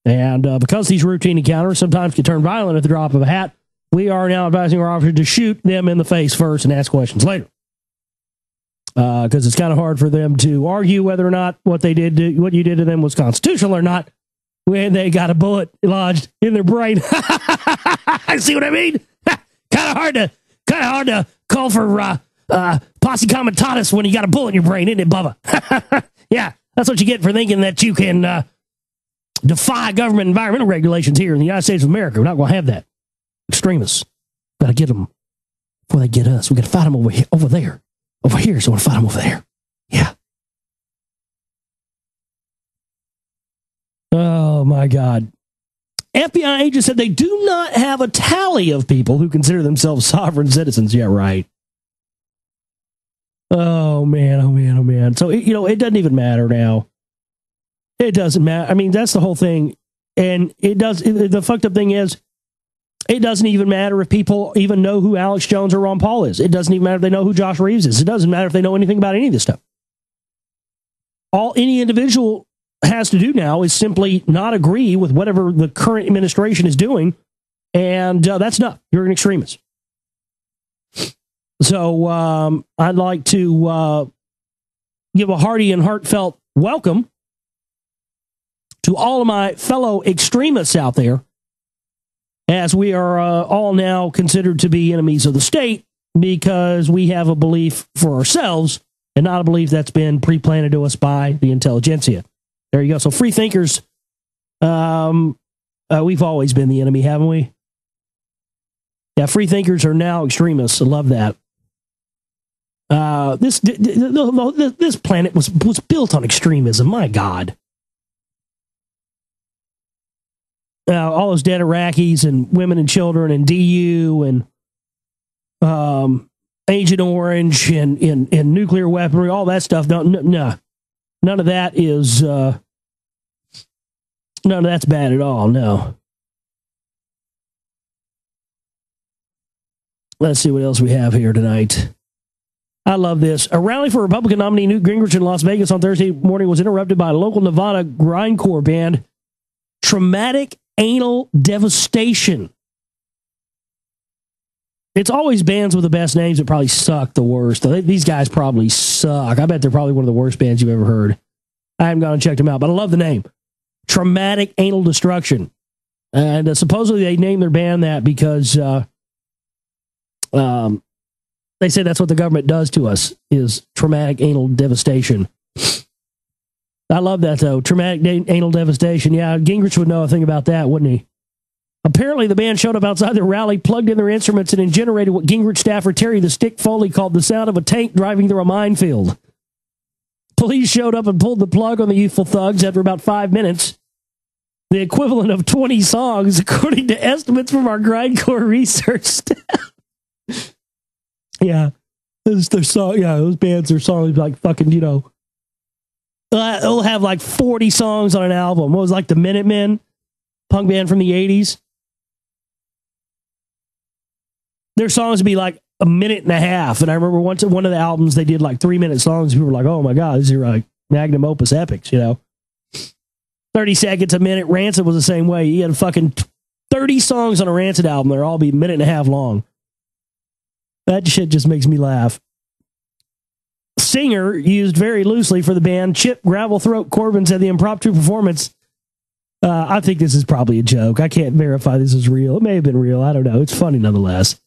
And because these routine encounters sometimes can turn violent at the drop of a hat, we are now advising our officers to shoot them in the face first and ask questions later. Because it's kind of hard for them to argue whether or not what you did to them was constitutional or not when they got a bullet lodged in their brain. See what I mean? Kind of hard to call for posse comitatus when you got a bullet in your brain, isn't it, Bubba? Yeah, that's what you get for thinking that you can defy government environmental regulations here in the United States of America. We're not going to have that. Extremists. Got to get them before they get us. We got to fight them over here, over there. Over here, so we'll fight them over there. Yeah. Oh, my God. FBI agents said they do not have a tally of people who consider themselves sovereign citizens. Yeah, right. Oh, man, oh, man, oh, man. So, it doesn't even matter now. It doesn't matter. I mean, that's the whole thing. And the fucked up thing is, it doesn't even matter if people even know who Alex Jones or Ron Paul is. It doesn't even matter if they know who Josh Reeves is. It doesn't matter if they know anything about any of this stuff. All any individual has to do now is simply not agree with whatever the current administration is doing, and that's enough. You're an extremist. So I'd like to give a hearty and heartfelt welcome to all of my fellow extremists out there, as we are all now considered to be enemies of the state because we have a belief for ourselves and not a belief that's been pre-planted to us by the intelligentsia. There you go. So free thinkers, we've always been the enemy, haven't we? Yeah, free thinkers are now extremists. I love that. This planet was built on extremism. My God. All those dead Iraqis and women and children and DU and Agent Orange and nuclear weaponry, all that stuff. No, none of that is none of that's bad at all. No. Let's see what else we have here tonight. I love this. A rally for Republican nominee Newt Gingrich in Las Vegas on Thursday morning was interrupted by a local Nevada grindcore band, Traumatic Anal Devastation. It's always bands with the best names that probably suck the worst. These guys probably suck. I bet they're probably one of the worst bands you've ever heard. I haven't gone and checked them out, but I love the name. Traumatic Anal Destruction. And supposedly they named their band that because they say that's what the government does to us, is traumatic anal devastation. I love that, though. Traumatic anal devastation. Yeah, Gingrich would know a thing about that, wouldn't he? Apparently, the band showed up outside their rally, plugged in their instruments, and generated what Gingrich staffer Terry the Stick Foley called the sound of a tank driving through a minefield. Police showed up and pulled the plug on the youthful thugs after about 5 minutes. The equivalent of 20 songs, according to estimates from our grindcore research staff. Yeah. Those bands are songs like fucking, they'll have like 40 songs on an album. What was like the Minutemen, punk band from the 80s? Their songs would be like a minute and a half. And I remember once at one of the albums, they did like 3-minute songs. People were like, oh my God, these are like magnum opus epics, 30 seconds a minute. Rancid was the same way. You had fucking 30 songs on a Rancid album. They'll all be a minute and a half long. That shit just makes me laugh. Singer used very loosely for the band, Chip Gravelthroat Corbin said the impromptu performance. I think this is probably a joke. I can't verify this is real. It may have been real. I don't know. It's funny nonetheless.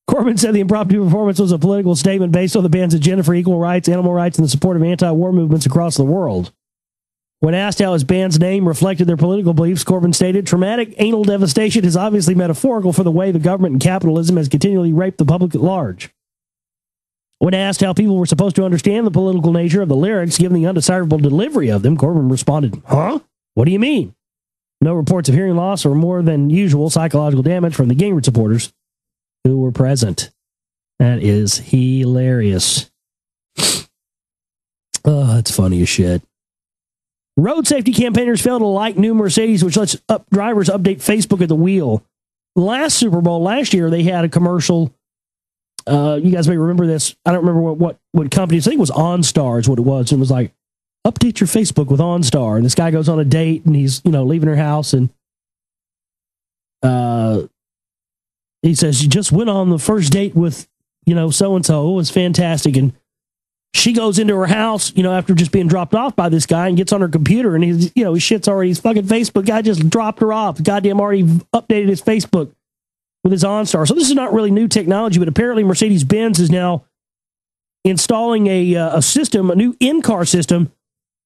Corbin said the impromptu performance was a political statement based on the band's agenda for equal rights, animal rights, and the support of anti-war movements across the world. When asked how his band's name reflected their political beliefs, Corbin stated, traumatic anal devastation is obviously metaphorical for the way the government and capitalism has continually raped the public at large. When asked how people were supposed to understand the political nature of the lyrics given the undesirable delivery of them, Corbin responded, huh? What do you mean? No reports of hearing loss or more than usual psychological damage from the Gingrich supporters who were present. That is hilarious. Oh, that's funny as shit. Road safety campaigners fail to like new Mercedes, which lets drivers update Facebook at the wheel. Last Super Bowl, last year, they had a commercial. You guys may remember this. I don't remember what company. I think it was OnStar is what it was. It was like, update your Facebook with OnStar. And this guy goes on a date and he's, leaving her house. And he says, you just went on the first date with, so-and-so. It was fantastic. And she goes into her house, after just being dropped off by this guy and gets on her computer and he's, his shit's already, his fucking Facebook guy just dropped her off. Goddamn already updated his Facebook with his OnStar. So this is not really new technology, but apparently Mercedes-Benz is now installing a system, a new in-car system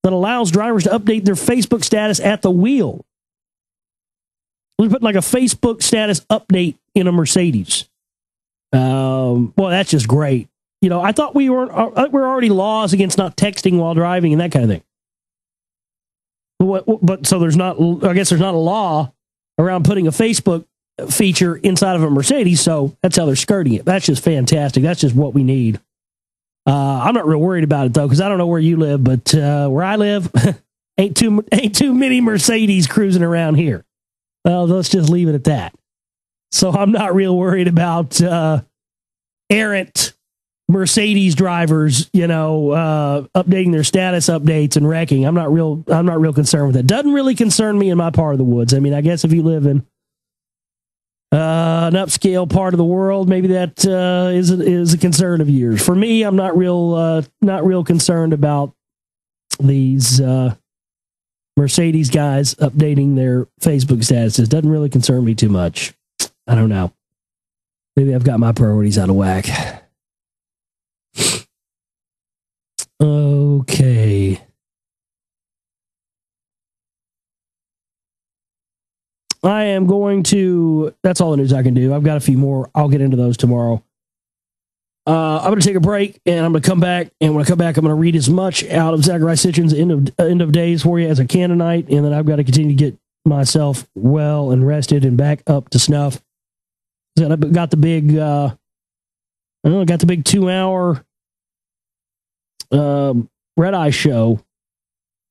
that allows drivers to update their Facebook status at the wheel. We put like a Facebook status update in a Mercedes. Well, that's just great. You know, I thought we're already laws against not texting while driving and that kind of thing. But so there's not, I guess there's not a law around putting a Facebook feature inside of a Mercedes. So that's how they're skirting it. That's just fantastic. That's just what we need. I'm not real worried about it though, because I don't know where you live, but where I live, ain't too many Mercedes cruising around here. Well, let's just leave it at that. So I'm not real worried about errant Mercedes drivers, you know, updating their status updates and wrecking. I'm not real concerned with that. Doesn't really concern me in my part of the woods. I mean, I guess if you live in an upscale part of the world, maybe that is a concern of yours. For me, I'm not real concerned about these Mercedes guys updating their Facebook statuses. Doesn't really concern me too much. I don't know. Maybe I've got my priorities out of whack. Okay. I am going to, that's all the news I can do. I've got a few more. I'll get into those tomorrow. I'm going to take a break, and I'm going to come back. And when I come back, I'm going to read as much out of Zachariah Sitchin's end of days for you as I can tonight. And then I've got to continue to get myself well and rested and back up to snuff. So I got the big, got the big 2-hour Red Eye show.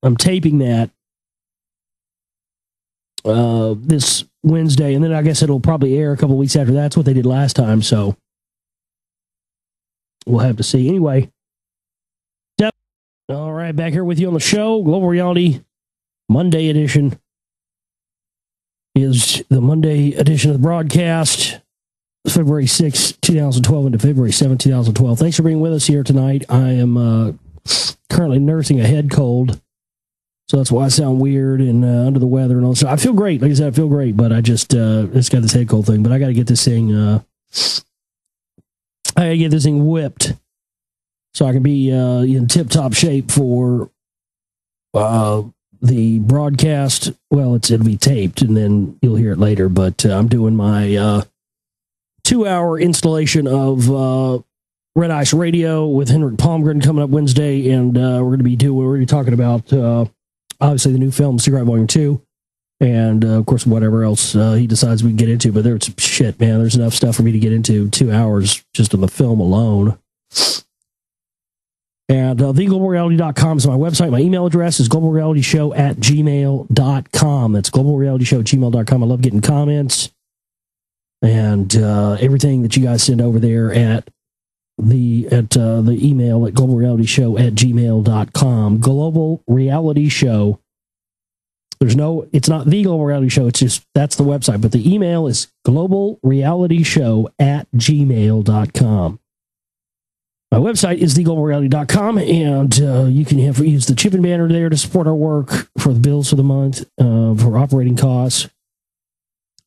I'm taping that this Wednesday, and then I guess it'll probably air a couple weeks after. That's what they did last time, so we'll have to see. Anyway, all right, back here with you on the show. Global Reality Monday edition is the Monday edition of the broadcast, February 6, 2012 into February 7, 2012. Thanks for being with us here tonight. I am currently nursing a head cold, so that's why I sound weird and under the weather and all. So I feel great. Like I said, I feel great, but I just got this head cold thing. But I got to get this thing. I got to get this thing whipped so I can be in tip-top shape for the broadcast. Well, it'll be taped, and then you'll hear it later. But I'm doing my 2-hour installation of Red Ice Radio with Henrik Palmgren coming up Wednesday, and we're going to be talking about obviously the new film Cigarette Volume 2, and of course whatever else he decides we can get into. But there's shit, man. There's enough stuff for me to get into 2 hours just on the film alone. And theglobalreality.com is my website. My email address is globalrealityshow@gmail.com. That's globalrealityshow@gmail.com. I love getting comments and everything that you guys send over there at the email at globalrealityshow@gmail.com. Global Reality Show. It's not the Global Reality Show. It's just, that's the website. But the email is globalrealityshow@gmail.com. My website is theglobalreality.com, and you can use the chip and banner there to support our work for the bills for the month, for operating costs.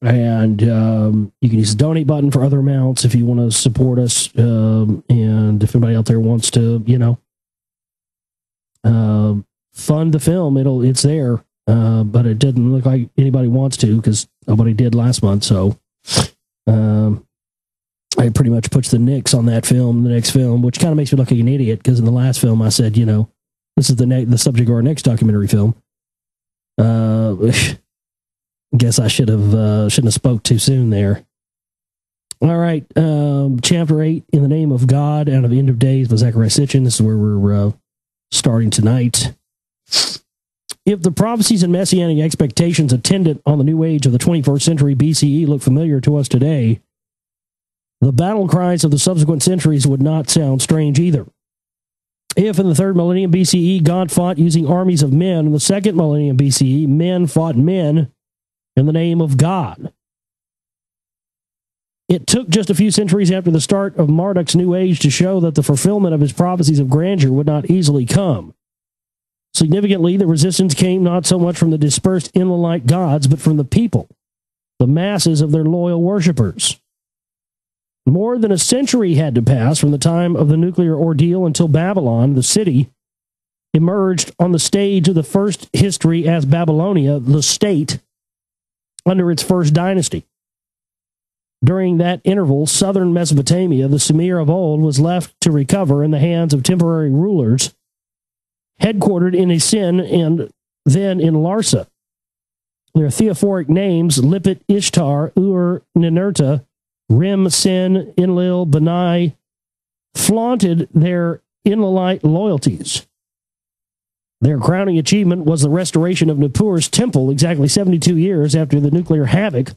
And you can use the donate button for other amounts if you want to support us. And if anybody out there wants to, fund the film, it's there. But it didn't look like anybody wants to, because nobody did last month. So I pretty much puts the nix on that film, the next film, which kind of makes me look like an idiot, because in the last film I said, this is the subject of our next documentary film. Guess I shouldn't have spoke too soon there. All right, chapter 8, In the Name of God, out of End of Days by Zachariah Sitchin. This is where we're starting tonight. If the prophecies and messianic expectations attendant on the new age of the 21st century BCE look familiar to us today, the battle cries of the subsequent centuries would not sound strange either. If in the 3rd millennium BCE, God fought using armies of men, in the 2nd millennium BCE, men fought men in the name of God. It took just a few centuries after the start of Marduk's new age to show that the fulfillment of his prophecies of grandeur would not easily come. Significantly, the resistance came not so much from the dispersed Enlilite gods, but from the people, the masses of their loyal worshippers. More than a century had to pass from the time of the nuclear ordeal until Babylon, the city, emerged on the stage of the first history as Babylonia, the state, under its first dynasty. During that interval, southern Mesopotamia, the Sumir of old, was left to recover in the hands of temporary rulers, headquartered in Asin and then in Larsa. Their theophoric names, Lipit, Ishtar, Ur, Ninurta, Rim, Sin, Enlil, Benai, flaunted their Enlilite loyalties. Their crowning achievement was the restoration of Nippur's temple exactly 72 years after the nuclear havoc,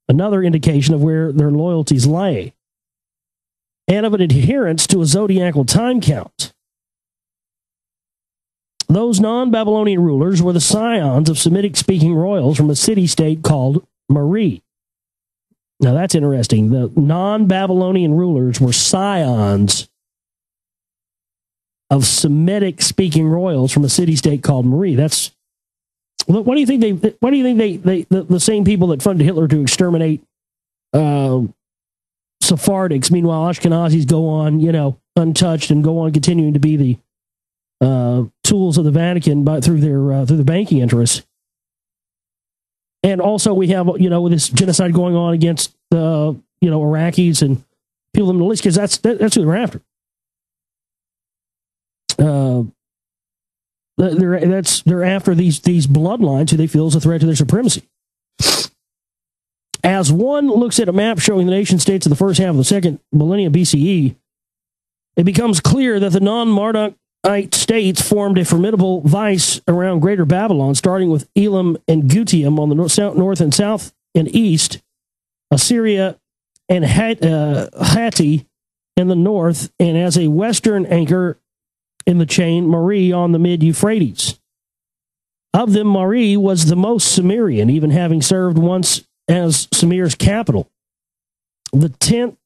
another indication of where their loyalties lay, and of an adherence to a zodiacal time count. Those non-Babylonian rulers were the scions of Semitic-speaking royals from a city-state called Mari. Now that's interesting. The non-Babylonian rulers were scions of Semitic-speaking royals from a city-state called Mari. That's why do you think the same people that funded Hitler to exterminate Sephardics, meanwhile Ashkenazis go on, untouched and go on continuing to be the tools of the Vatican through their banking interests. And also we have, this genocide going on against Iraqis and people in the Middle East, because that's who they're after. They're after these bloodlines who they feel is a threat to their supremacy. As one looks at a map showing the nation states of the first half of the second millennium BCE, it becomes clear that the non-Mardukite states formed a formidable vice around Greater Babylon, starting with Elam and Gutium on the north and south and east, Assyria and Hatti in the north, and as a western anchor in the chain, Mari on the mid-Euphrates. Of them, Mari was the most Sumerian, even having served once as Sumer's capital. The tenth,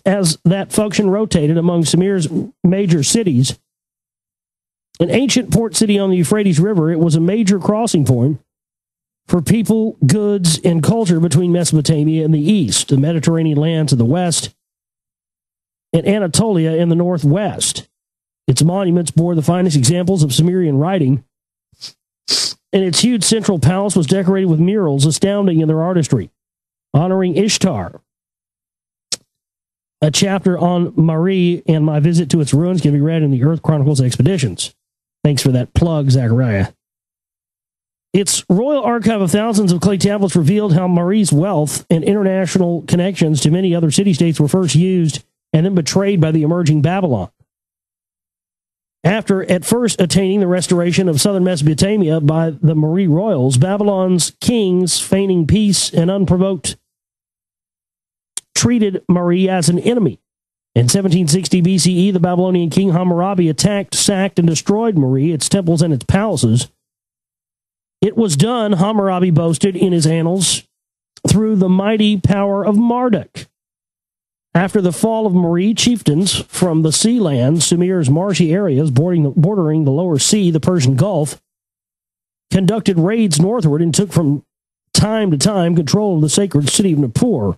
as that function rotated among Sumer's major cities, an ancient port city on the Euphrates River, it was a major crossing point for people, goods, and culture between Mesopotamia in the east, the Mediterranean lands of the west, and Anatolia in the northwest. Its monuments bore the finest examples of Sumerian writing, and its huge central palace was decorated with murals astounding in their artistry, honoring Ishtar. A chapter on Mari and my visit to its ruins can be read in the Earth Chronicles Expeditions. Thanks for that plug, Zachariah. Its royal archive of thousands of clay tablets revealed how Mari's wealth and international connections to many other city-states were first used and then betrayed by the emerging Babylon. After at first attaining the restoration of southern Mesopotamia by the Mari royals, Babylon's kings, feigning peace and unprovoked, treated Mari as an enemy. In 1760 BCE, the Babylonian king Hammurabi attacked, sacked, and destroyed Mari, its temples, and its palaces. It was done, Hammurabi boasted in his annals, through the mighty power of Marduk. After the fall of Mari, chieftains from the sea land, Sumer's marshy areas bordering the lower sea, the Persian Gulf, conducted raids northward and took from time to time control of the sacred city of Nippur.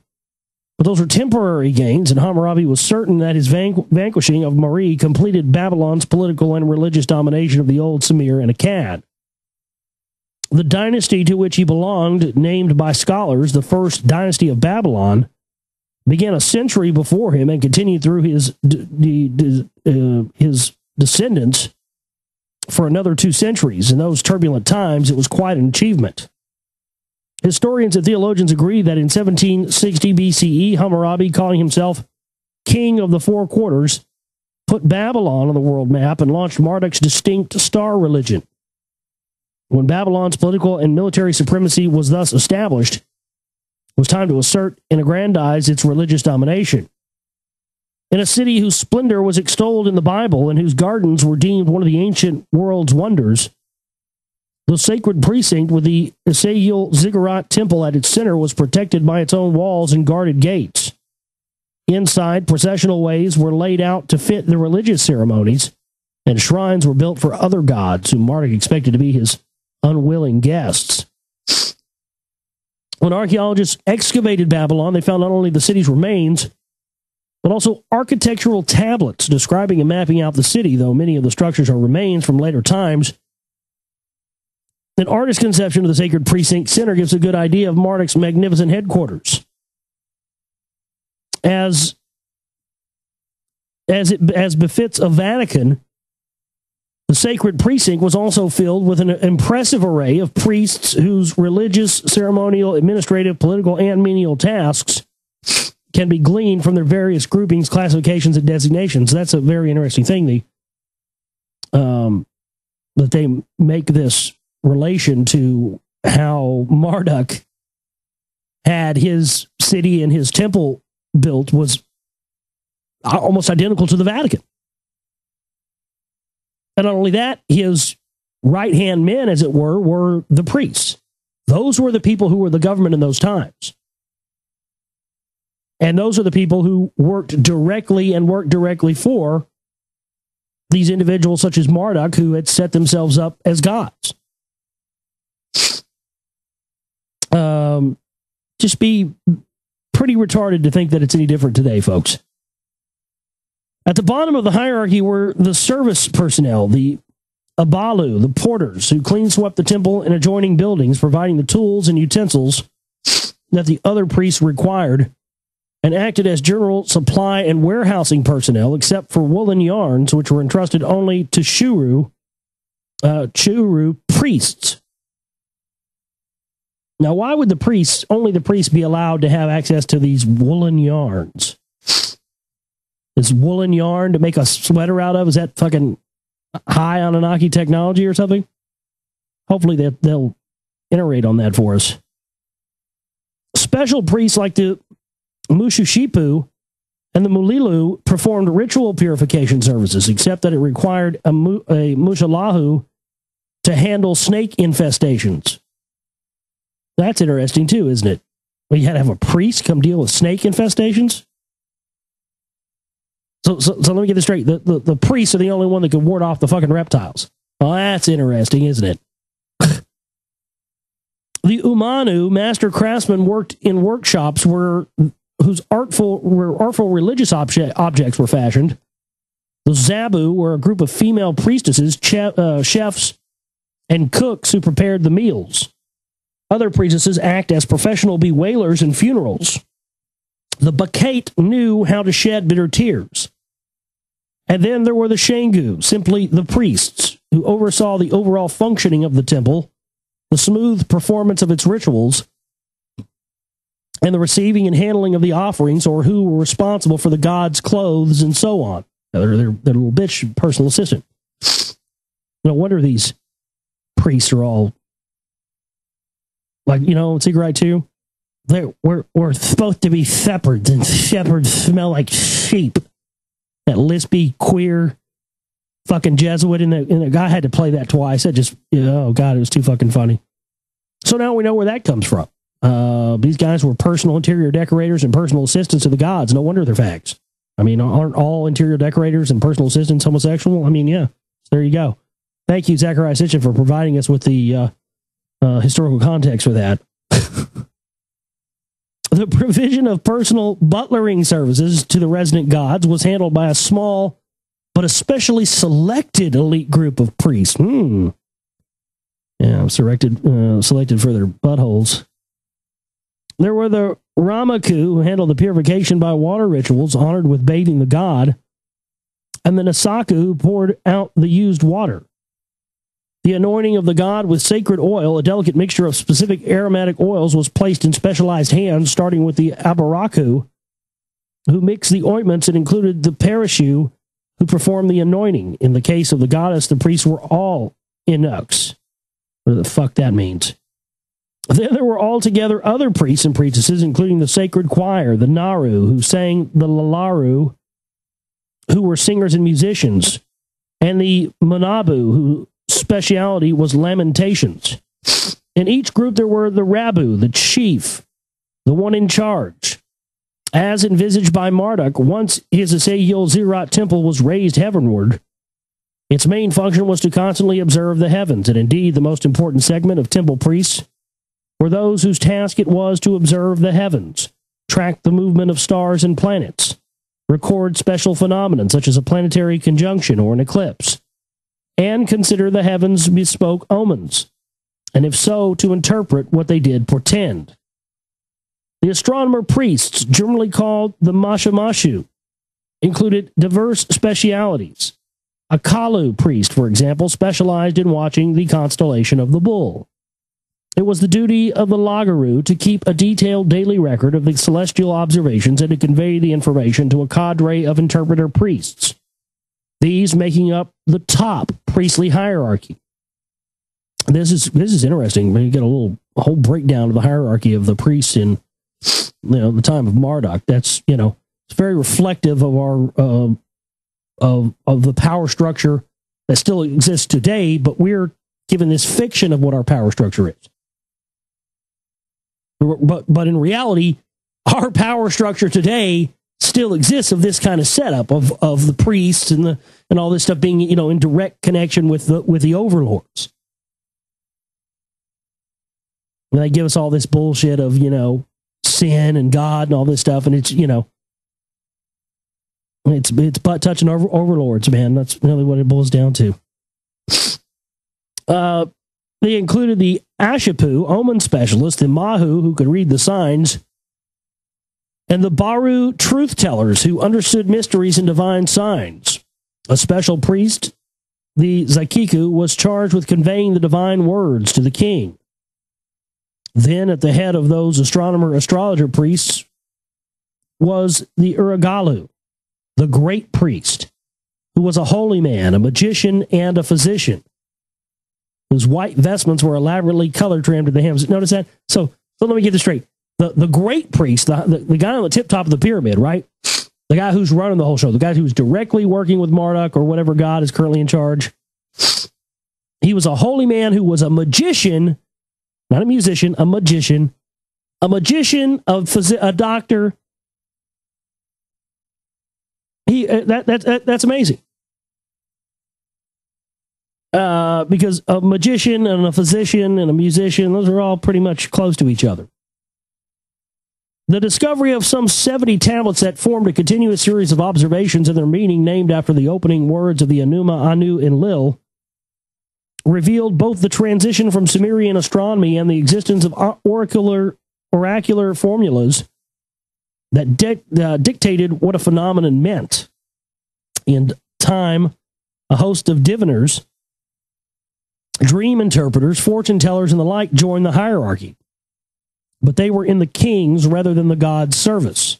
But those were temporary gains, and Hammurabi was certain that his vanquishing of Mari completed Babylon's political and religious domination of the old Sumer and Akkad. The dynasty to which he belonged, named by scholars the first dynasty of Babylon, began a century before him and continued through his descendants for another 2 centuries. In those turbulent times, it was quite an achievement. Historians and theologians agree that in 1760 BCE, Hammurabi, calling himself King of the Four Quarters, put Babylon on the world map and launched Marduk's distinct star religion. When Babylon's political and military supremacy was thus established, it was time to assert and aggrandize its religious domination. In a city whose splendor was extolled in the Bible and whose gardens were deemed one of the ancient world's wonders, the sacred precinct with the Esagil Ziggurat temple at its center was protected by its own walls and guarded gates. Inside, processional ways were laid out to fit the religious ceremonies, and shrines were built for other gods whom Marduk expected to be his unwilling guests. When archaeologists excavated Babylon, they found not only the city's remains, but also architectural tablets describing and mapping out the city, though many of the structures are remains from later times. An artist's conception of the sacred precinct center gives a good idea of Marduk's magnificent headquarters. As befits a Vatican, the sacred precinct was also filled with an impressive array of priests whose religious, ceremonial, administrative, political, and menial tasks can be gleaned from their various groupings, classifications, and designations. That's a very interesting thing. That they make this relation to how Marduk had his city and his temple built was almost identical to the Vatican. And not only that, his right-hand men, as it were the priests. Those were the people who were the government in those times. And those are the people who worked directly for these individuals such as Marduk, who had set themselves up as gods. Just be pretty retarded to think that it's any different today, folks. At the bottom of the hierarchy were the service personnel, the Abalu, the porters, who clean swept the temple and adjoining buildings, providing the tools and utensils that the other priests required, and acted as general supply and warehousing personnel, except for woolen yarns, which were entrusted only to Churu priests. Now, why would only the priests be allowed to have access to these woolen yarns? This woolen yarn to make a sweater out of, is that fucking high Anunnaki technology or something? Hopefully they'll iterate on that for us. Special priests like the Mushushipu and the Mulilu performed ritual purification services, except that it required a Mushalahu to handle snake infestations. That's interesting too, isn't it? Well, you had to have a priest come deal with snake infestations? So let me get this straight. The priests are the only one that could ward off the fucking reptiles. Well, that's interesting, isn't it? The Umanu, master craftsmen, worked in workshops whose artful religious objects were fashioned. The Zabu were a group of female priestesses, chefs, and cooks who prepared the meals. Other priestesses act as professional bewailers in funerals. The Bakate knew how to shed bitter tears. And then there were the Shengu, simply the priests, who oversaw the overall functioning of the temple, the smooth performance of its rituals, and the receiving and handling of the offerings, or who were responsible for the god's clothes and so on. They're little bitch personal assistant. No wonder these priests are all like, Secret Right 2? We're supposed to be shepherds, and shepherds smell like sheep. That lispy, queer, fucking Jesuit, and the guy had to play that twice. That just, oh God, it was too fucking funny. So now we know where that comes from. These guys were personal interior decorators and personal assistants to the gods. No wonder they're fags. I mean, aren't all interior decorators and personal assistants homosexual? I mean, yeah. There you go. Thank you, Zachariah Sitchin, for providing us with the historical context for that. The provision of personal butlering services to the resident gods was handled by a small but especially selected elite group of priests. Yeah, selected for their buttholes. There were the Ramaku, who handled the purification by water rituals, honored with bathing the god, and the Nasaku, who poured out the used water. The anointing of the god with sacred oil, a delicate mixture of specific aromatic oils, was placed in specialized hands, starting with the Abaraku, who mixed the ointments, and included the Parashu, who performed the anointing. In the case of the goddess, the priests were all Inuks. Whatever the fuck that means. Then there were altogether other priests and priestesses, including the sacred choir, the Naru, who sang the Lalaru, who were singers and musicians, and the Manabu, whose speciality was lamentations. In each group there were the Rabu, the chief, the one in charge. As envisaged by Marduk, once his Asayil Zerot temple was raised heavenward, its main function was to constantly observe the heavens, and indeed the most important segment of temple priests were those whose task it was to observe the heavens, track the movement of stars and planets, record special phenomena such as a planetary conjunction or an eclipse, and consider the heavens' bespoke omens. and if so, to interpret what they did portend. The astronomer priests, generally called the Mashamashu, included diverse specialities. A Kalu priest, for example, specialized in watching the constellation of the Bull. It was the duty of the Lagaru to keep a detailed daily record of the celestial observations and to convey the information to a cadre of interpreter priests, these making up the top priestly hierarchy. This is interesting. You get a whole breakdown of the hierarchy of the priests in the time of Marduk. That's it's very reflective of our of the power structure that still exists today, but we're given this fiction of what our power structure is. But in reality, our power structure today still exists of this kind of setup of the priests and all this stuff being in direct connection with the overlords. And they give us all this bullshit of sin and God and all this stuff, and it's it's butt touching overlords, man. That's really what it boils down to. They included the Ashipu, omen specialist, the Mahu, who could read the signs, and the Baru truth tellers, who understood mysteries and divine signs. A special priest, the Zakiku, was charged with conveying the divine words to the king. Then, at the head of those astrologer priests, was the Uragalu, the great priest, who was a holy man, a magician, and a physician, whose white vestments were elaborately color trimmed to the hems. Notice that? So let me get this straight. The great priest, the guy on the tip top of the pyramid, right? The guy who's running the whole show, the guy who's directly working with Marduk or whatever god is currently in charge. He was a holy man who was a magician, not a musician, a magician, a doctor. That's amazing. Because a magician and a physician and a musician, those are all pretty much close to each other. The discovery of some 70 tablets that formed a continuous series of observations and their meaning named after the opening words of the Enuma, Anu, and Lil revealed both the transition from Sumerian astronomy and the existence of oracular formulas that dictated what a phenomenon meant. In time, a host of diviners, dream interpreters, fortune tellers, and the like joined the hierarchy. But they were in the king's rather than the god's service.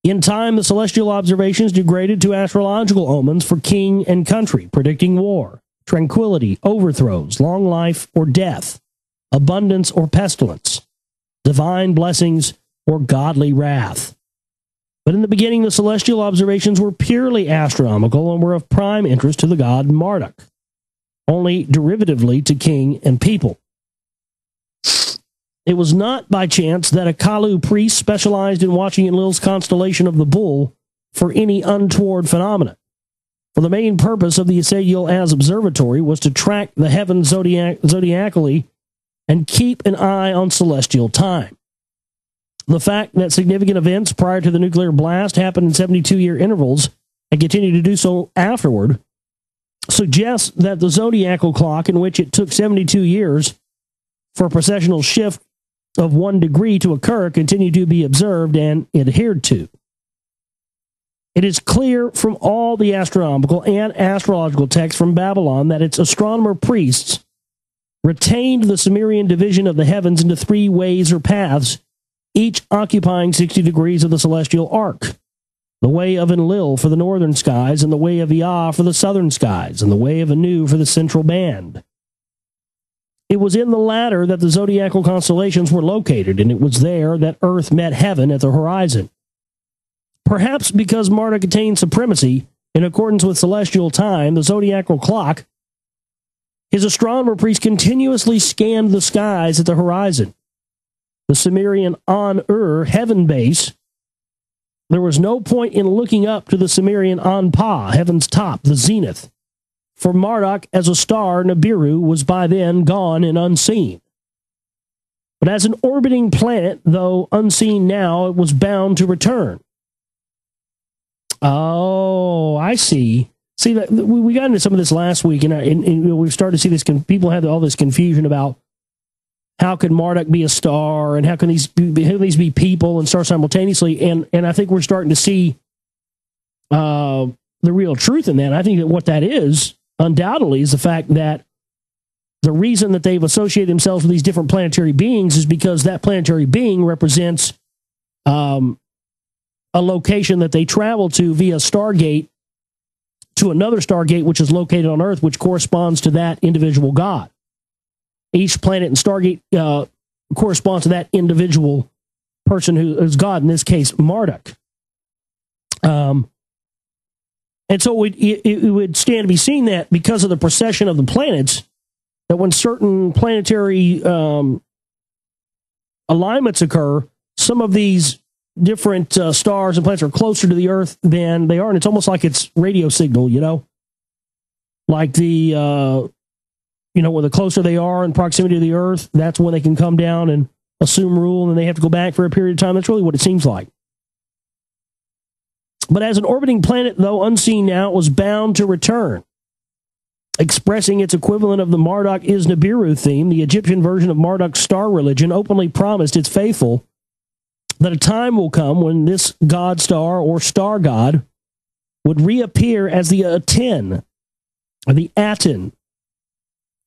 In time, the celestial observations degraded to astrological omens for king and country, predicting war, tranquility, overthrows, long life or death, abundance or pestilence, divine blessings or godly wrath. But in the beginning, the celestial observations were purely astronomical and were of prime interest to the god Marduk, only derivatively to king and people. It was not by chance that a Kalu priest specialized in watching Enlil's constellation of the Bull for any untoward phenomena. For the main purpose of the Asagil Az Observatory was to track the heavens zodiacally and keep an eye on celestial time. The fact that significant events prior to the nuclear blast happened in 72-year intervals and continue to do so afterward suggests that the zodiacal clock, in which it took 72 years for a precessional shift of 1 degree to occur, continued to be observed and adhered to. It is clear from all the astronomical and astrological texts from Babylon that its astronomer priests retained the Sumerian division of the heavens into 3 ways or paths, each occupying 60 degrees of the celestial arc: the way of Enlil for the northern skies, and the way of Ea for the southern skies, and the way of Anu for the central band. It was in the latter that the zodiacal constellations were located, and it was there that Earth met heaven at the horizon. Perhaps because Marduk attained supremacy in accordance with celestial time, the zodiacal clock, his astronomer priest continuously scanned the skies at the horizon. The Sumerian An-Ur heaven base, there was no point in looking up to the Sumerian An-Pa, heaven's top, the zenith. For Marduk, as a star, Nibiru was by then gone and unseen. But as an orbiting planet, though unseen now, it was bound to return. Oh, I see. See, that we got into some of this last week, and we've started to see this. People have all this confusion about how can Marduk be a star, and how can these be people and stars simultaneously? And I think we're starting to see the real truth in that. I think that what that is, undoubtedly, is the fact that the reason that they've associated themselves with these different planetary beings is because that planetary being represents a location that they travel to via Stargate to another Stargate, which is located on Earth, which corresponds to that individual god. Each planet in Stargate corresponds to that individual person who is God, in this case, Marduk. And so it would stand to be seen that because of the precession of the planets, that when certain planetary alignments occur, some of these different stars and planets are closer to the Earth than they are, and it's almost like it's radio signal, like the where the closer they are in proximity to the Earth, that's when they can come down and assume rule, and then they have to go back for a period of time. That's really what it seems like. But as an orbiting planet, though unseen now, it was bound to return. Expressing its equivalent of the Marduk is Nibiru theme, the Egyptian version of Marduk's star religion openly promised its faithful that a time will come when this god star or star god would reappear as the Aten, or the Aten.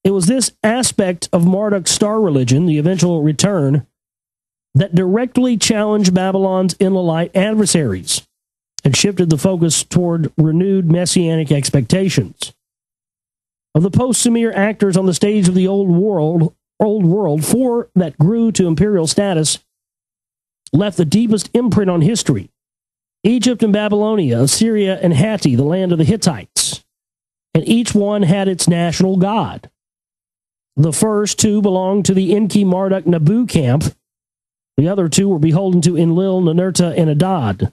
It was this aspect of Marduk's star religion, the eventual return, that directly challenged Babylon's Enlilite adversaries and shifted the focus toward renewed messianic expectations. Of the post-Sumerian actors on the stage of the old world, four that grew to imperial status left the deepest imprint on history. Egypt and Babylonia, Assyria and Hatti, the land of the Hittites. And each one had its national god. The first two belonged to the Enki Marduk Nabu camp. The other two were beholden to Enlil, Ninurta, and Adad.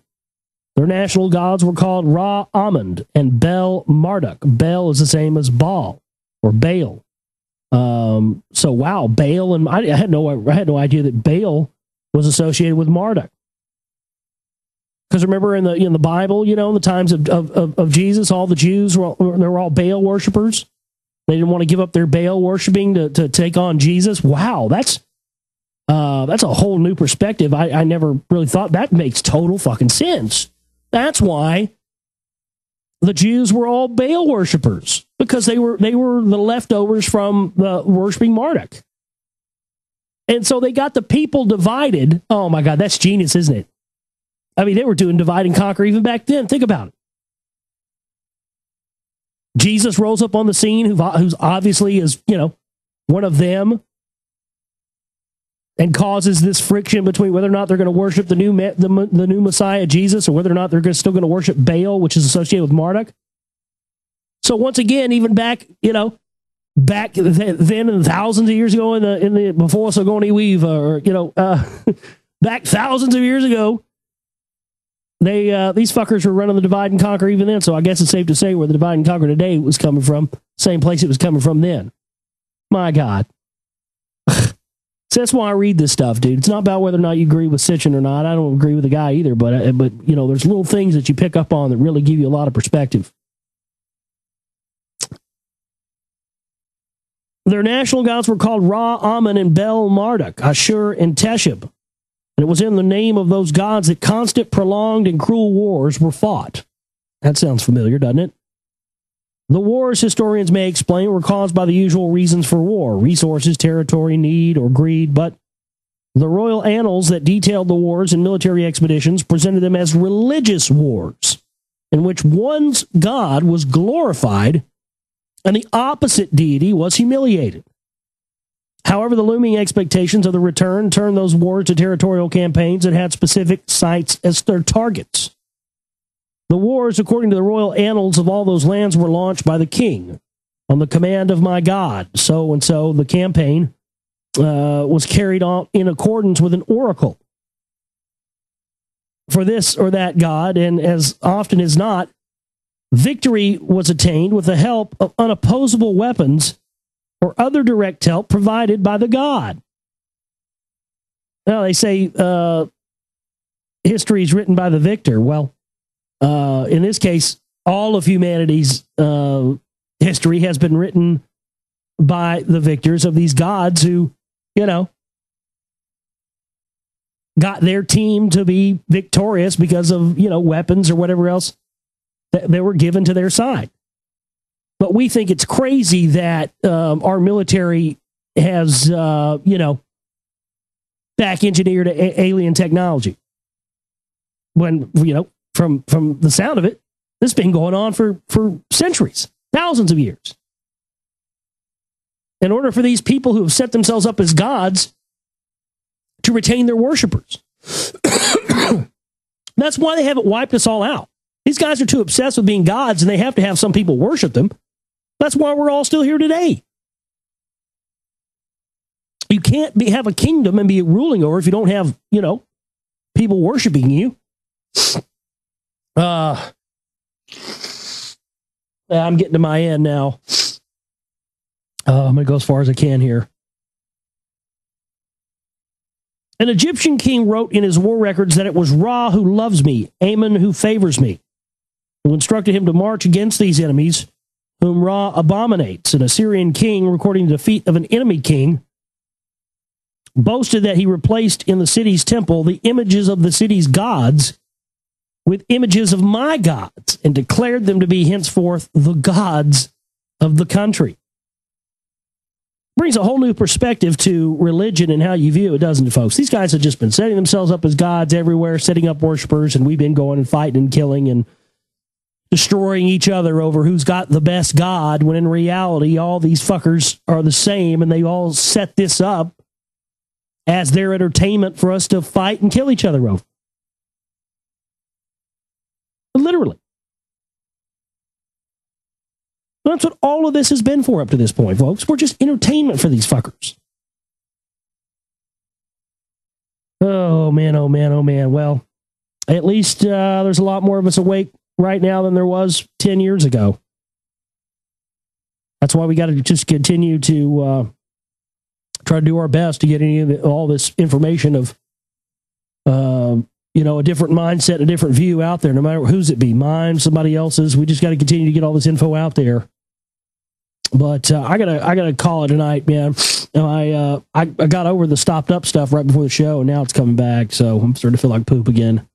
Their national gods were called Ra Amund and Bel Marduk. Bel is the same as Baal or Baal. So wow, Baal, and I had no idea that Baal was associated with Marduk. Because remember in the Bible, in the times of Jesus, all the Jews were all Baal worshipers. They didn't want to give up their Baal worshiping to take on Jesus. Wow, that's a whole new perspective. I never really thought. That makes total fucking sense. That's why the Jews were all Baal worshipers, because they were the leftovers from the worshiping Marduk. And so they got the people divided. Oh my God, that's genius, isn't it? I mean, they were doing divide and conquer even back then. Think about it. Jesus rolls up on the scene, who's obviously is, one of them, and causes this friction between whether or not they're going to worship the new Messiah, Jesus, or whether or not they're still going to worship Baal, which is associated with Marduk. So once again, even back then, and thousands of years ago, in the before Sigourney Weaver, back thousands of years ago, these fuckers were running the divide and conquer even then. So I guess it's safe to say where the divide and conquer today was coming from, same place it was coming from then. My God. So that's why I read this stuff, dude. It's not about whether or not you agree with Sitchin or not. I don't agree with the guy either, but there's little things that you pick up on that really give you a lot of perspective. Their national gods were called Ra, Amun, and Bel Marduk, Ashur, and Teshub. And it was in the name of those gods that constant, prolonged, and cruel wars were fought. That sounds familiar, doesn't it? The wars, historians may explain, were caused by the usual reasons for war: resources, territory, need, or greed. But the royal annals that detailed the wars and military expeditions presented them as religious wars, in which one's god was glorified and the opposite deity was humiliated. However, the looming expectations of the return turned those wars to territorial campaigns that had specific sites as their targets. The wars, according to the royal annals of all those lands, were launched by the king on the command of my god. So and so the campaign was carried on in accordance with an oracle for this or that god, and as often as not, victory was attained with the help of unopposable weapons or other direct help provided by the god. Now, they say history is written by the victor. Well, in this case, all of humanity's history has been written by the victors of these gods who, got their team to be victorious because of, weapons or whatever else that they were given to their side. But we think it's crazy that our military has, back engineered alien technology. When, from the sound of it, this has been going on for centuries, thousands of years. In order for these people who have set themselves up as gods to retain their worshipers. That's why they haven't wiped us all out. These guys are too obsessed with being gods, and they have to have some people worship them. That's why we're all still here today. You can't have a kingdom and be ruling over if you don't have, people worshiping you. I'm getting to my end now. I'm going to go as far as I can here. An Egyptian king wrote in his war records that it was Ra who loves me, Ammon who favors me, who instructed him to march against these enemies, whom Ra abominates. An Assyrian king, recording the defeat of an enemy king, boasted that he replaced in the city's temple the images of the city's gods with images of my gods, and declared them to be henceforth the gods of the country. Brings a whole new perspective to religion and how you view it, doesn't it, folks? These guys have just been setting themselves up as gods everywhere, setting up worshipers, and we've been going and fighting and killing and destroying each other over who's got the best god, when in reality, all these fuckers are the same, and they all set this up as their entertainment for us to fight and kill each other over. Literally. That's what all of this has been for up to this point, folks. We're just entertainment for these fuckers. Oh, man, oh, man, oh, man. Well, at least there's a lot more of us awake right now than there was 10 years ago. That's why we got to just continue to try to do our best to get all this information of, a different mindset, a different view out there, no matter whose it be, mine, somebody else's. We just got to continue to get all this info out there. But I gotta call it tonight, man. I got over the stopped up stuff right before the show, and now it's coming back, so I'm starting to feel like poop again.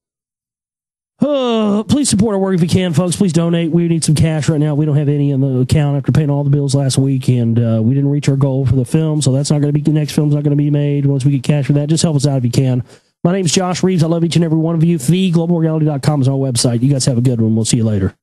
Please support our work if you can, folks. Please donate. We need some cash right now. We don't have any in the account after paying all the bills last week, and we didn't reach our goal for the film, so that's not going to be, the next film's not going to be made once we get cash for that. Just help us out if you can. My name's Josh Reeves. I love each and every one of you. TheGlobalReality.com is our website. You guys have a good one. We'll see you later.